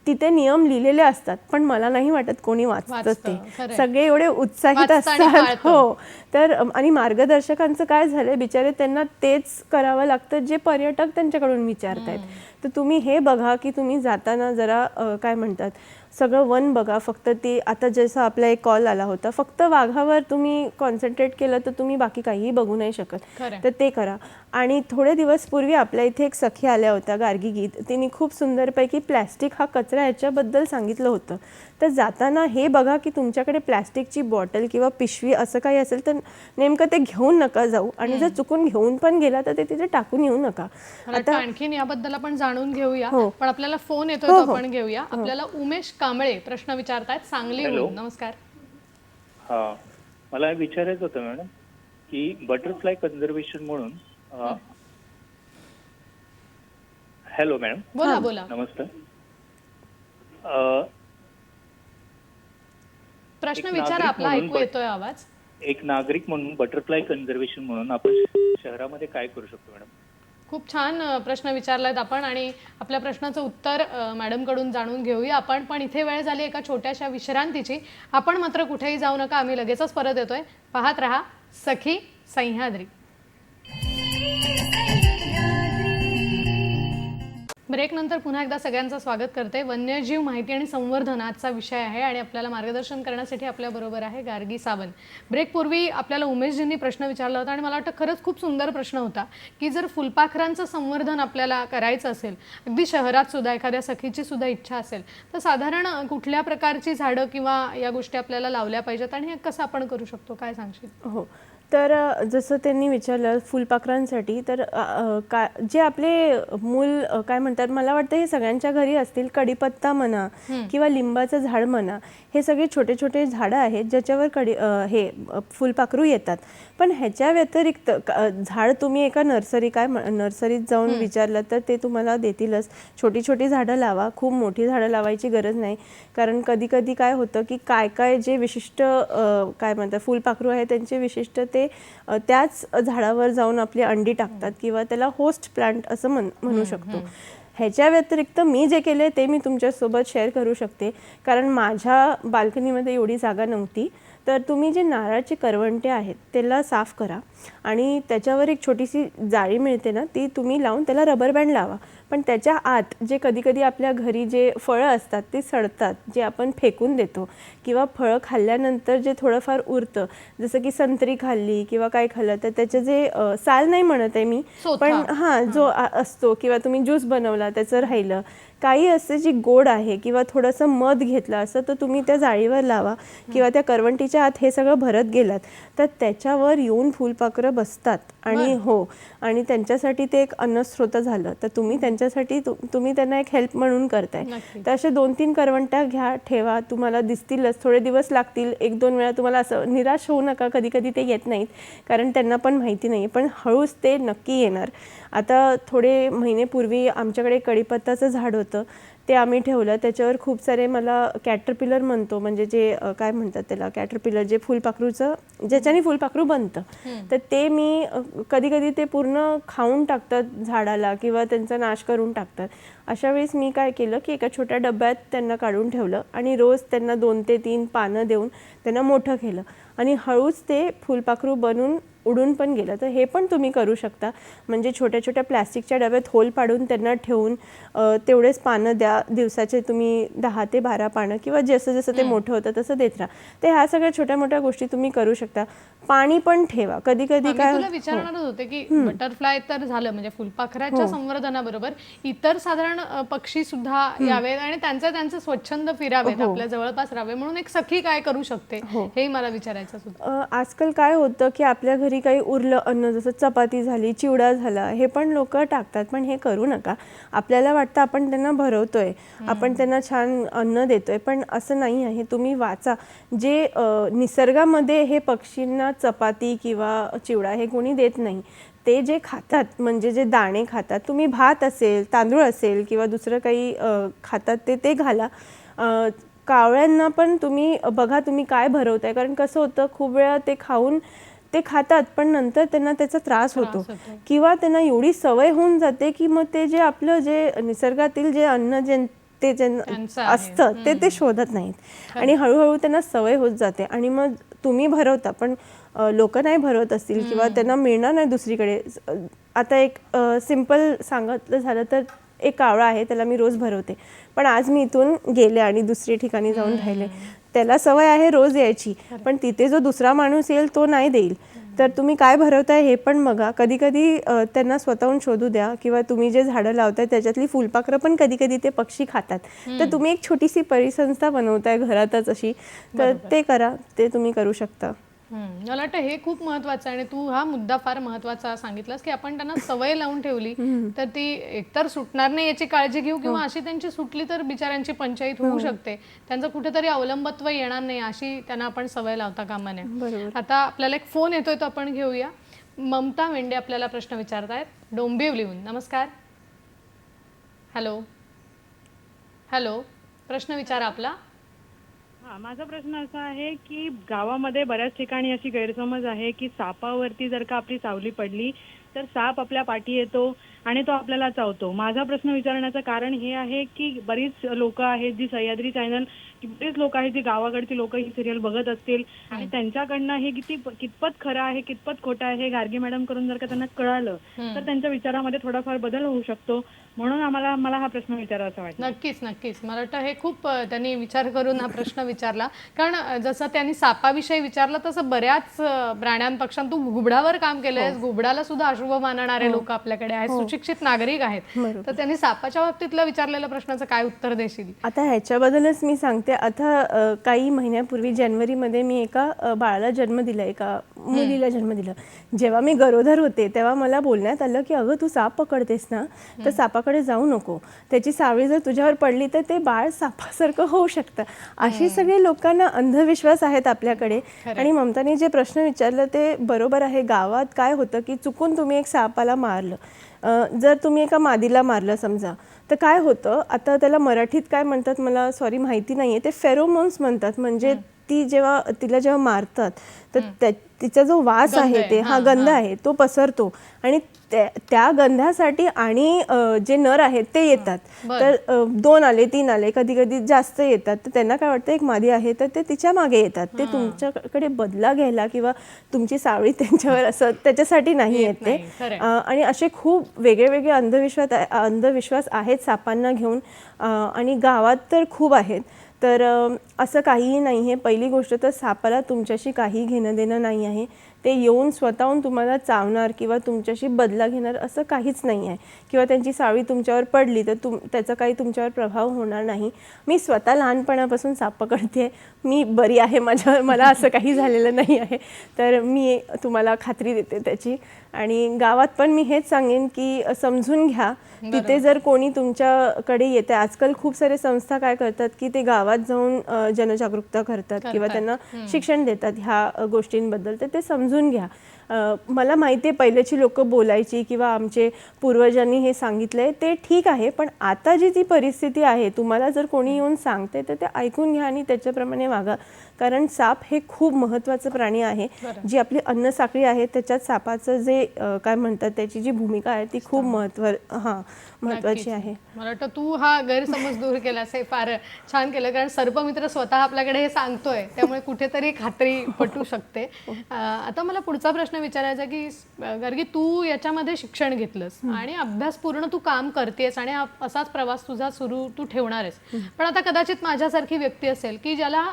तिथे नियम लिहिलेले असतात, पण मला नाही वाटत कोणी वाचतं ते. सगळे एवढे उत्साहित असतात. हो. तर आणि मार्गदर्शकांचं काय झालंय, बिचारे त्यांना तेच करावं लागतं जे पर्यटक त्यांच्याकडून विचारतायत. तर तुम्ही हे बघा की तुम्ही जाताना जरा काय म्हणतात सगळं वन बघा. फक्त ते आता जसं आपला एक कॉल आला होता, फक्त वाघावर तुम्ही कॉन्सन्ट्रेट केलं तर तुम्ही बाकी काहीही बघू नाही शकत. तर ते करा. आणि थोडे दिवस पूर्वी आपल्या इथे एक सखी आल्या होत्या, गार्गी गीत, तिने खूप सुंदरपैकी प्लॅस्टिक हा कचरा याच्याबद्दल सांगितलं होतं. तर जाताना हे बघा की तुमच्याकडे प्लॅस्टिकची बॉटल किंवा पिशवी असं काही असेल तर नेमकं ते घेऊन नका जाऊ. आणि जर चुकून घेऊन पण गेला तर ते तिथे टाकून येऊ नका. आता आणखीन याबद्दल आपण जाणून घेऊया, पण आपल्याला फोन येतोय तो आपण घेऊया. आपल्याला उमेश कांबळे प्रश्न विचारतायत सांगलीहून. नमस्कार. हा, मला विचारायचं होतं मॅडम की बटरफ्लाय कन्झर्वेशन म्हणून. Hello madam. बोला बोला. नमस्कार. प्रश्न विचारा आपला, ऐकू येतोय आवाज. एक नागरिक म्हणून बटरफ्लाय कन्झर्वेशन म्हणून आपण शहरामध्ये काय करू शकतो मॅडम? खूप छान प्रश्न विचारलायत आपण आणि आपल्या प्रश्नाचं उत्तर मॅडम कडून जाणून घेऊया आपण. पण इथे वेळ झाली एका छोट्याशा विश्रांतीची. आपण मात्र कुठेही जाऊ नका, आम्ही लगेचच परत येतोय. पाहत रहा सखी सह्याद्री. ब्रेक नंतर पुन्हा एकदा सगळ्यांचं स्वागत करते. वन्यजीव माहिती आणि संवर्धन आजचा विषय आहे आणि आपल्याला मार्गदर्शन करण्यासाठी आपल्याबरोबर आहे गार्गी सावंत. ब्रेकपूर्वी आपल्याला उमेशजींनी प्रश्न विचारला होता आणि मला वाटतं खरंच खूप सुंदर प्रश्न होता की जर फुलपाखरांचं संवर्धन आपल्याला करायचं असेल, अगदी शहरात सुद्धा एखाद्या सखीची सुद्धा इच्छा असेल, तर साधारण कुठल्या प्रकारची झाडं किंवा या गोष्टी आपल्याला लावल्या पाहिजेत आणि हे कसं आपण करू शकतो, काय सांगशील? हो. तर जसं त्यांनी विचारलं फुलपाखरांसाठी, तर जे आपले मूल काय म्हणतात, मला वाटतं हे सगळ्यांच्या घरी असतील. कढीपत्ता म्हणा किंवा लिंबाचं झाड म्हणा, हे सगळे छोटे छोटे झाडं आहेत ज्याच्यावर हे फुलपाखरू येतात. पण ह्याच्या व्यतिरिक्त झाड तुम्ही एका नर्सरीत जाऊन विचारलं तर ते तुम्हाला देतीलच. छोटी छोटी झाडं लावा, खूप मोठी झाडं लावायची गरज नाही. कारण कधी कधी काय होतं की काय जे विशिष्ट काय म्हणतात फुलपाखरू आहे त्यांचे विशिष्ट ते त्याच झाडावर जाऊन आपली अंडी टाकतात किंवा त्याला होस्ट प्लांट असं म्हणू शकतो. ह्याच्या व्यतिरिक्त मी जे केले ते मी तुमच्यासोबत शेअर करू शकते. कारण माझ्या बाल्कनीमध्ये एवढी जागा नव्हती. तर तुम्ही जे नारळाचे करवंटे आहेत त्याला साफ करा आणि त्याच्यावर एक छोटीशी जाळी मिळते ना, ती तुम्ही लावून त्याला रबर बँड लावा. पण त्याच्या आत जे कधी कधी आपल्या घरी जे फळं असतात ते सडतात, जे आपण फेकून देतो, किंवा फळं खाल्ल्यानंतर जे थोडंफार उरतं, जसं की संत्री खाल्ली किंवा काय खाल्लं तर त्याचे जे साल नाही म्हणत आहे मी, पण हां जो असतो, किंवा तुम्ही ज्यूस बनवला त्याचं राहिलं, काही असे जी गोड आहे किंवा थोडंसं मध घेतलं असं, तर तुम्ही त्या जाळीवर लावा किंवा त्या करवंटीच्या आत हे सगळं भरत गेलात तर त्याच्यावर येऊन फुलपाखरं बसतात. आणि हो, आणि त्यांच्यासाठी ते एक अन्नस्रोत झालं. तर तुम्ही त्यांच्यासाठी तुम्ही त्यांना एक हेल्प म्हणून करताय. तर असे 2-3 करवंट्या घ्या, ठेवा, तुम्हाला दिसतीलच, थोडे दिवस लागतील, 1-2 वेळा तुम्हाला असं निराश होऊ नका, कधी कधी ते येत नाहीत कारण त्यांना पण माहिती नाही, पण हळूच ते नक्की येणार. आता थोडे महिनेपूर्वी आमच्याकडे कढीपत्ताचं झाड होतं, ते आम्ही ठेवलं, त्याच्यावर खूप सारे मला कॅटरपिलर म्हणतो, म्हणजे जे काय म्हणतात त्याला, कॅटरपिलर जे फुलपाखरूचं, ज्याच्याने फुलपाखरू बनतं, तर ते मी कधी कधी ते पूर्ण खाऊन टाकतात झाडाला किंवा त्यांचा नाश करून टाकतात. अशा वेळेस मी काय केलं की एका छोट्या डब्यात त्यांना काढून ठेवलं आणि रोज त्यांना 2 ते 3 पानं देऊन त्यांना मोठं केलं आणि हळूच ते फुलपाखरू बनून उडून पण गेलं. तर हे पण तुम्ही करू शकता, म्हणजे छोट्या छोट्या प्लॅस्टिकच्या डब्यात होल पाडून त्यांना ठेवून तेवढेच पानं द्या, दिवसाचे तुम्ही 10 ते 12 पानं, किंवा जसं जसं ते मोठं होतं तसं देत राहा. ते ह्या सगळ्या छोट्या मोठ्या गोष्टी तुम्ही करू शकता. पाणी पण ठेवा. कधी कधी मी तुला विचारणारच होते की बटरफ्लाय तर झालं, म्हणजे फुलपाखराच्या संवर्धनाबरोबर इतर साधारण पक्षी सुद्धा यावेत आणि त्यांचे स्वच्छंद फिरावेत, आपल्या जवळपास राहावे, म्हणून एक सखी काय करू शकते हे मला विचारायचं होतं. आजकाल काय होतं की आपल्या घरी काही उरलं अन्न, जसं चपाती झाली, चिवडा झाला, हे पण लोक टाकतात, पण हे करू नका. आपल्याला वाटतं आपण त्यांना भरवतोय, आपण त्यांना छान अन्न देतोय, पण असं नाही आहे. तुम्ही वाचा, जे निसर्गामध्ये हे पक्षींना चपाती किंवा चिवडा हे कोणी देत नाही. ते जे खातात, म्हणजे जे दाणे खातात, तुम्ही भात असेल, तांदूळ असेल किंवा दुसरं काही खातात ते घाला. कावळ्यांना पण तुम्ही बघा तुम्ही काय भरवताय, कारण कसं होतं खूप वेळा ते खाऊन ते खातात पण नंतर त्यांना त्याचा त्रास होतो किंवा त्यांना एवढी सवय होऊन जाते की मग ते जे आपलं जे निसर्गातील जे अन्न ते असतं ते शोधत नाहीत आणि हळूहळू त्यांना सवय होत जाते आणि मग तुम्ही भरवता पण लोक नाही भरवत असतील किंवा त्यांना मिळणार नाही दुसरीकडे. आता एक सिंपल सांगितलं झालं तर एक कावळा आहे, त्याला मी रोज भरवते, पण आज मी इथून गेले आणि दुसरी ठिकाणी जाऊन राहिले, त्याला सवय आहे रोज यायची, पण तिथे जो दुसरा माणूस येईल तो नाही देईल. तर तुम्ही काय भरवताय हे पण बघा. कधी कधी त्यांना स्वतःहून शोधू द्या किंवा तुम्ही जे झाडं लावताय त्याच्यातली फुलपाखरं पण कधी कधी ते पक्षी खातात, तर तुम्ही एक छोटीशी परिसंस्था बनवताय घरातच अशी, तर ते करा, ते तुम्ही करू शकता. मला वाटतं हे खूप महत्वाचं आहे आणि तू हा मुद्दा फार महत्वाचा सांगितलास की आपण त्यांना सवय लावून ठेवली तर ती एकतर सुटणार नाही याची काळजी घेऊ किंवा अशी त्यांची सुटली तर बिचाऱ्यांची पंचायत होऊ शकते, त्यांचं कुठेतरी अवलंबत्व येणार नाही, अशी त्यांना आपण सवय लावता कामा नये. आता आपल्याला एक फोन येतोय तो आपण घेऊया. ममता मेंढे आपल्याला प्रश्न विचारतायत डोंबिवलीहून. नमस्कार. हॅलो हॅलो, प्रश्न विचारा आपला. हा, माझा प्रश्न असा आहे की गावामध्ये बऱ्याच ठिकाणी अशी गैरसमज आहे की सापावरती जर का आपली सावली पडली तर साप आपल्या पाठी येतो आणि तो आपल्याला चावतो. माझा प्रश्न विचारण्याचं कारण हे आहे की बरीच लोक आहेत जी सह्याद्री चॅनल, बरीच लोक आहेत जी गावाकडची लोक ही सिरियल बघत असतील आणि त्यांच्याकडनं हे कितपत खरं आहे कितपत खोटं आहे हे गार्गे मॅडम करून जर का त्यांना कळालं तर त्यांच्या विचारामध्ये थोडाफार बदल होऊ शकतो, म्हणून मला हा प्रश्न विचारायचा वाटतो. नक्कीच नक्कीच, मला वाटतं हे खूप त्यांनी विचार करून हा प्रश्न विचारला, कारण जसं त्यांनी सापाविषयी विचारलं तसं बऱ्याच प्राण्यांपक्षांत तू घुबडावर काम केलंयस, घुबडाला सुद्धा अशुभ मानणारे लोक आपल्याकडे आहेत, सुशिक्षित नागरिक आहेत, तर त्यांनी सापाच्या बाबतीतलं विचारलेल्या प्रश्नाचं काय उत्तर देशील? आता ह्याच्याबद्दलच मी सांगते. आता काही महिन्यापूर्वी जानेवारीमध्ये मी एका बाळाला जन्म दिला, एका मुलीला जन्म दिला. जेव्हा मी गरोदर होते तेव्हा मला बोलण्यात आलं की अगं तू साप पकडतेस ना, तर सापाकडे जाऊ नको, त्याची सावळी जर तुझ्यावर पडली तर ते बाळ सापासारखं होऊ शकतं. अशी सगळे लोकांना अंधविश्वास आहेत आपल्याकडे. आणि ममताने जे प्रश्न विचारलं ते बरोबर आहे. गावात काय होतं की चुकून तुम्ही एक सापाला मारलं, जर तुम्ही एका मादीला मारलं समजा, तर काय होतं, आता त्याला मराठीत काय म्हणतात मला सॉरी माहिती नाही आहे, ते फेरोमोन्स म्हणतात, म्हणजे ती जेव्हा तिला जेव्हा मारतात तर तिचा जो वास आहे ते गंध आहे तो पसरतो आणि त्या गंधासाठी आणि जे नर आहेत ते येतात. तर 2 आले 3 आले कधी कधी जास्त येतात तर त्यांना काय वाटतं एक मादी आहे तर ते तिच्या मागे येतात. ते तुमच्याकडे बदला घ्यायला किंवा तुमची सावळी त्यांच्यावर असं त्याच्यासाठी नाही येत ते. आणि असे खूप वेगळे वेगळे अंधविश्वास आहेत सापांना घेऊन आणि गावात तर खूप आहेत. तर असं काहीही नाही आहे. पहिली गोष्ट तर सापाला तुमच्याशी काही घेणं देणं नाही आहे. ते येऊन स्वतःहून तुम्हाला चावणार किंवा तुमच्याशी बदला घेणार असं काहीच नाही आहे किंवा त्यांची सावळी तुमच्यावर पडली तर त्याचा काही तुमच्यावर प्रभाव होणार नाही. मी स्वतः लहानपणापासून साप पकडते, मी बरी आहे, मला असं काही झालेलं नाही आहे. तर मी तुम्हाला खात्री देते त्याची. आणि गावात पण मी हेच सांगेन की समजून घ्या. तिथे जर कोणी तुमच्याकडे येते, आजकाल खूप सारे संस्था काय करतात की ते गावात जाऊन जनजागरूकता करतात किंवा त्यांना शिक्षण देतात ह्या गोष्टींबद्दल. तर ते समजून घ्या. मला माहिती आहे पहिल्याची लोक बोलायची किंवा आमचे पूर्वजांनी हे सांगितलंय ते ठीक आहे, पण आता जी ती परिस्थिती आहे तुम्हाला जर कोणी येऊन सांगते तर ते ऐकून घ्या आणि त्याच्याप्रमाणे वागा. कारण साप हे खूप महत्त्वाचं प्राणी आहे. जी आपली अन्न साखळी आहे त्याच्यात सापाचं जे काय म्हणतात त्याची जी भूमिका आहे ती खूप महत्त्वाची आहे. मला वाटतं तू हा गैरसमज दूर केलास, हे फार छान केलं. कारण सर्पमित्र स्वतः आपल्याकडे हे सांगतोय त्यामुळे कुठेतरी खात्री पटू शकते. आता मला पुढचा प्रश्न विचारायचा की गार्गी, तू याच्यामध्ये शिक्षण घेतलंस आणि अभ्यास पूर्ण तू काम करतेस आणि असाच प्रवास तुझा सुरू तू ठेवणार आहेस. पण आता कदाचित माझ्यासारखी व्यक्ती असेल की ज्याला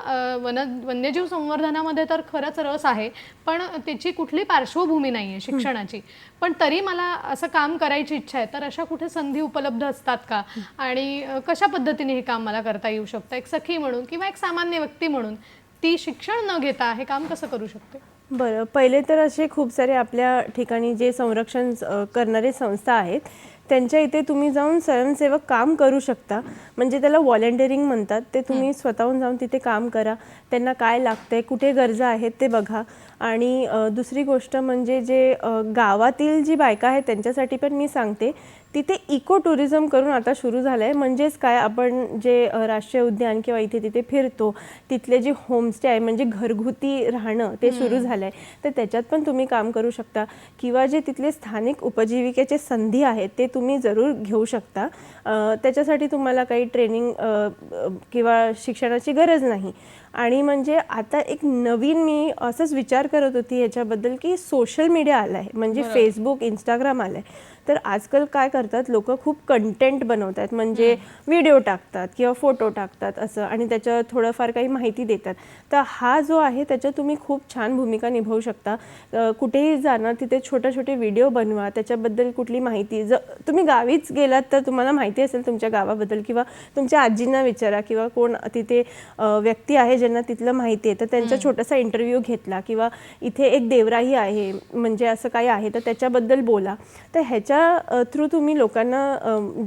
वन्यजीव संवर्धनामध्ये तर खरंच रस आहे पण त्याची कुठली पार्श्वभूमी नाही आहे शिक्षणाची, पण तरी मला असं काम करायची इच्छा आहे. तर अशा कुठे संधी उपलब्ध असतात का आणि कशा पद्धतीने हे काम मला करता येऊ शकतं? एक सखी म्हणून किंवा एक सामान्य व्यक्ती म्हणून ती शिक्षण न घेता हे काम कसं करू शकते? बरं, पहिले तर असे खूप सारे आपल्या ठिकाणी जे संरक्षण करणारे संस्था आहेत त्यांच्या इथे तुम्ही जाऊन स्वयंसेवक काम करू शकता. म्हणजे त्याला व्हॉलेंटिअरिंग म्हणतात. ते तुम्ही स्वतःहून जाऊन तिथे काम करा. त्यांना काय लागतंय, कुठे गरजा आहेत ते बघा. आणि दुसरी गोष्ट म्हणजे जे गावातील जी बायका आहेत त्यांच्यासाठी पण मी सांगते, तिथे इको टुरिझम करून आता सुरू झालं आहे. म्हणजेच काय, आपण जे राष्ट्रीय उद्यान किंवा इथे तिथे फिरतो तिथले जे होमस्टे आहे म्हणजे घरगुती राहणं ते सुरू झालं आहे. तर त्याच्यात पण तुम्ही काम करू शकता किंवा जे तिथले स्थानिक उपजीविकेचे संधी आहेत ते तुम्ही जरूर घेऊ शकता. त्याच्यासाठी तुम्हाला काही ट्रेनिंग किंवा शिक्षणाची गरज नाही. आणि म्हणजे आता एक नवीन मी असंच विचार करत होती याच्याबद्दल की सोशल मीडिया आला आहे, म्हणजे फेसबुक, इंस्टाग्राम आलं आहे. तर आजकाल काय करतात लोक, खूप कंटेंट बनवतात. म्हणजे व्हिडिओ टाकतात किंवा फोटो टाकतात असं आणि त्याच्यावर थोडंफार काही माहिती देतात. तर हा जो आहे त्याच्यात तुम्ही खूप छान भूमिका निभावू शकता. कुठेही जाणं, तिथे छोटे छोटे व्हिडिओ बनवा, त्याच्याबद्दल कुठली माहिती, तुम्ही गावीच गेलात तर तुम्हाला माहिती असेल तुमच्या गावाबद्दल किंवा तुमच्या आजींना विचारा किंवा कोण तिथे व्यक्ती आहे ज्यांना तिथलं माहिती आहे तर त्यांचा छोटासा इंटरव्ह्यू घेतला किंवा इथे एक देवराई आहे म्हणजे असं काही आहे तर त्याच्याबद्दल बोला. तर ह्याच्या थ्रू तुम्ही लोकांना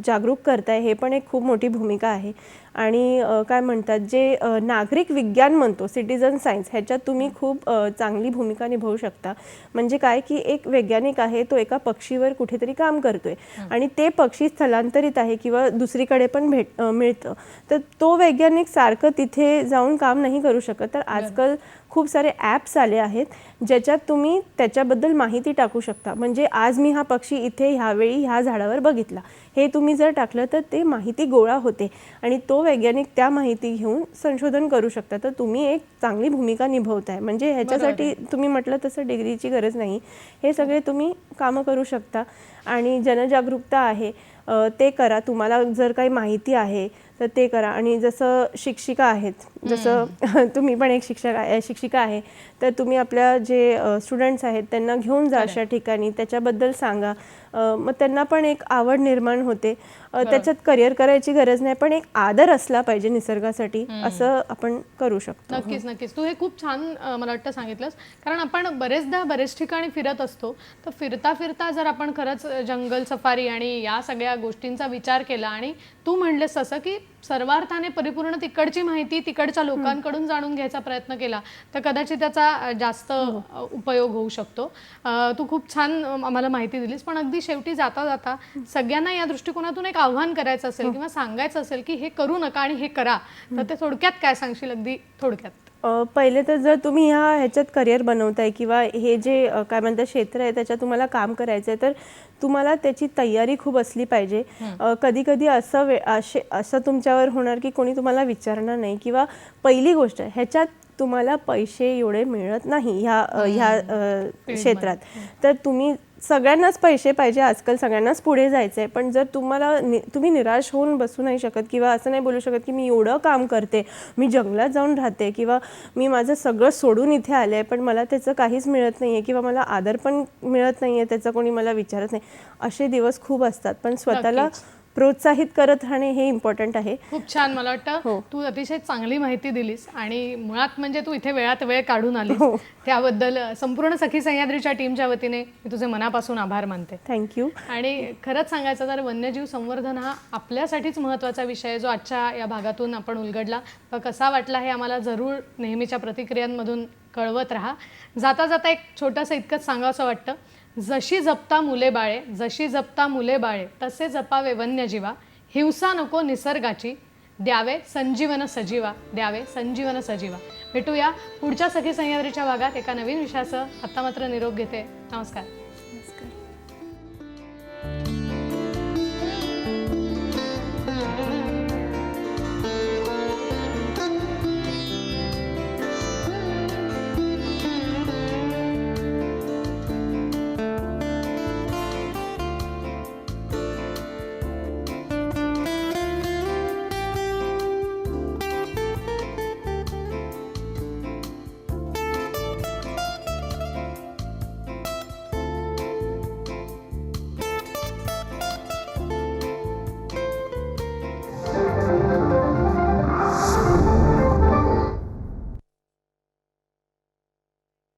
जागरूक करताय, हे पण एक खूप मोठी भूमिका आहे. आणि काय म्हणतात, जे नागरिक विज्ञान म्हणतो, सिटिझन सायन्स, ह्याच्यात तुम्ही खूप चांगली भूमिका निभावू शकता. म्हणजे काय की एक वैज्ञानिक आहे, तो एका पक्षीवर कुठेतरी काम करतोय आणि ते पक्षी स्थलांतरित आहे किंवा दुसरीकडे पण मिळतं. तर तो वैज्ञानिक सारखं तिथे जाऊन काम नाही करू शकत. तर आजकाल खूप सारे ॲप्स आले आहेत ज्याच्यात तुम्ही त्याच्याबद्दल माहिती टाकू शकता. म्हणजे आज मी हा पक्षी इथे ह्यावेळी ह्या झाडावर बघितला, हे तुम्ही जर टाकलं तर ते माहिती गोळा होते आणि तो वैज्ञानिक त्या माहिती घेऊन संशोधन करू शकता. तर तुम्ही एक चांगली भूमिका निभवताय. म्हणजे ह्याच्यासाठी तुम्ही म्हटलं तसं डिग्रीची गरज नाही, हे सगळे तुम्ही कामं करू शकता. आणि जनजागरूकता आहे ते करा. तुम्हाला जर काही माहिती आहे तर ते करा. आणि जसं शिक्षिका आहेत, जसं तुम्ही पण एक शिक्षिका आहे, तर तुम्ही आपल्या जे स्टुडंट्स आहेत त्यांना घेऊन जा अशा ठिकाणी, त्याच्याबद्दल सांगा. मग त्यांना पण एक आवड निर्माण होते. त्याच्यात करिअर करायची गरज नाही, पण एक आदर असला पाहिजे निसर्गासाठी, असं आपण करू शकतो. नक्कीच नक्कीच, तू हे खूप छान मला वाटतं सांगितलंस. कारण आपण बरेच ठिकाणी फिरत असतो, तर फिरता फिरता जर आपण खरंच जंगल सफारी आणि या सगळ्या गोष्टींचा विचार केला आणि तू म्हणलेस तसं की सर्वार्थाने परिपूर्ण तिकडची माहिती तिकडच्या लोकांकडून जाणून घ्यायचा प्रयत्न केला तर कदाचित त्याचा जास्त उपयोग होऊ शकतो. तू खूप छान आम्हाला माहिती दिलीस. पण अगदी शेवटी जाता जाता सगळ्यांना या दृष्टिकोनातून एक आव्हान करायचं असेल किंवा सांगायचं असेल की हे करू नका आणि हे करा, तर ते थोडक्यात काय सांगशील? अगदी थोडक्यात. पहिले तर जर तुम्ही ह्याच्यात करिअर बनवताय किंवा हे जे काय म्हणतात क्षेत्र आहे त्याच्यात तुम्हाला काम करायचं आहे, तर तुम्हाला त्याची तयारी खूप असली पाहिजे. कधी कधी असं तुमच्यावर होणार की कोणी तुम्हाला विचारणार नाही, किंवा पहिली गोष्ट ह्याच्यात तुम्हाला पैसे एवढे मिळत नाही ह्या क्षेत्रात. तर सगळ्यांनाच पैसे पाहिजे, आजकाल सगळ्यांनाच पुढे जायचं आहे. पण जर तुम्ही निराश होऊन बसू नाही शकत, किंवा असं नाही बोलू शकत की मी एवढं काम करते, मी जंगलात जाऊन राहते, किंवा मी माझं सगळं सोडून इथे आले पण मला त्याचं काहीच मिळत नाही आहे, किंवा मला आदर पण मिळत नाही आहे, त्याचं कोणी मला विचारत नाही. असे दिवस खूप असतात. पण स्वतःला प्रोत्साहित करत राहणे हे इम्पॉर्टंट आहे. खूप छान. मला वाटतं तू अतिशय चांगली माहिती दिलीस आणि मुळात म्हणजे तू इथे वेळात वेळ काढून आलीस, त्याबद्दल संपूर्ण सखी सह्याद्रीच्या टीमच्या वतीने मी तुझे मनापासून आभार मानते. थँक्यू. आणि खरंच सांगायचं तर वन्यजीव संवर्धन हा आपल्यासाठीच महत्त्वाचा विषय आहे, जो आजच्या या भागातून आपण उलगडला. तर कसा वाटला हे आम्हाला जरूर नेहमीच्या प्रतिक्रियांमधून कळवत राहा. जाता जाता एक छोटंसं इतकंच सांगावंसं वाटतं, जशी जपता मुले बाळे, जशी जपता मुले बाळे तसे जपावे वन्यजीवा, हिंसा नको निसर्गाची, द्यावे संजीवन सजीवा, द्यावे संजीवन सजीवा. भेटूया पुढच्या सखी सह्याद्रीच्या भागात एका नवीन विषयासह. आता मात्र निरोप घेते. नमस्कार.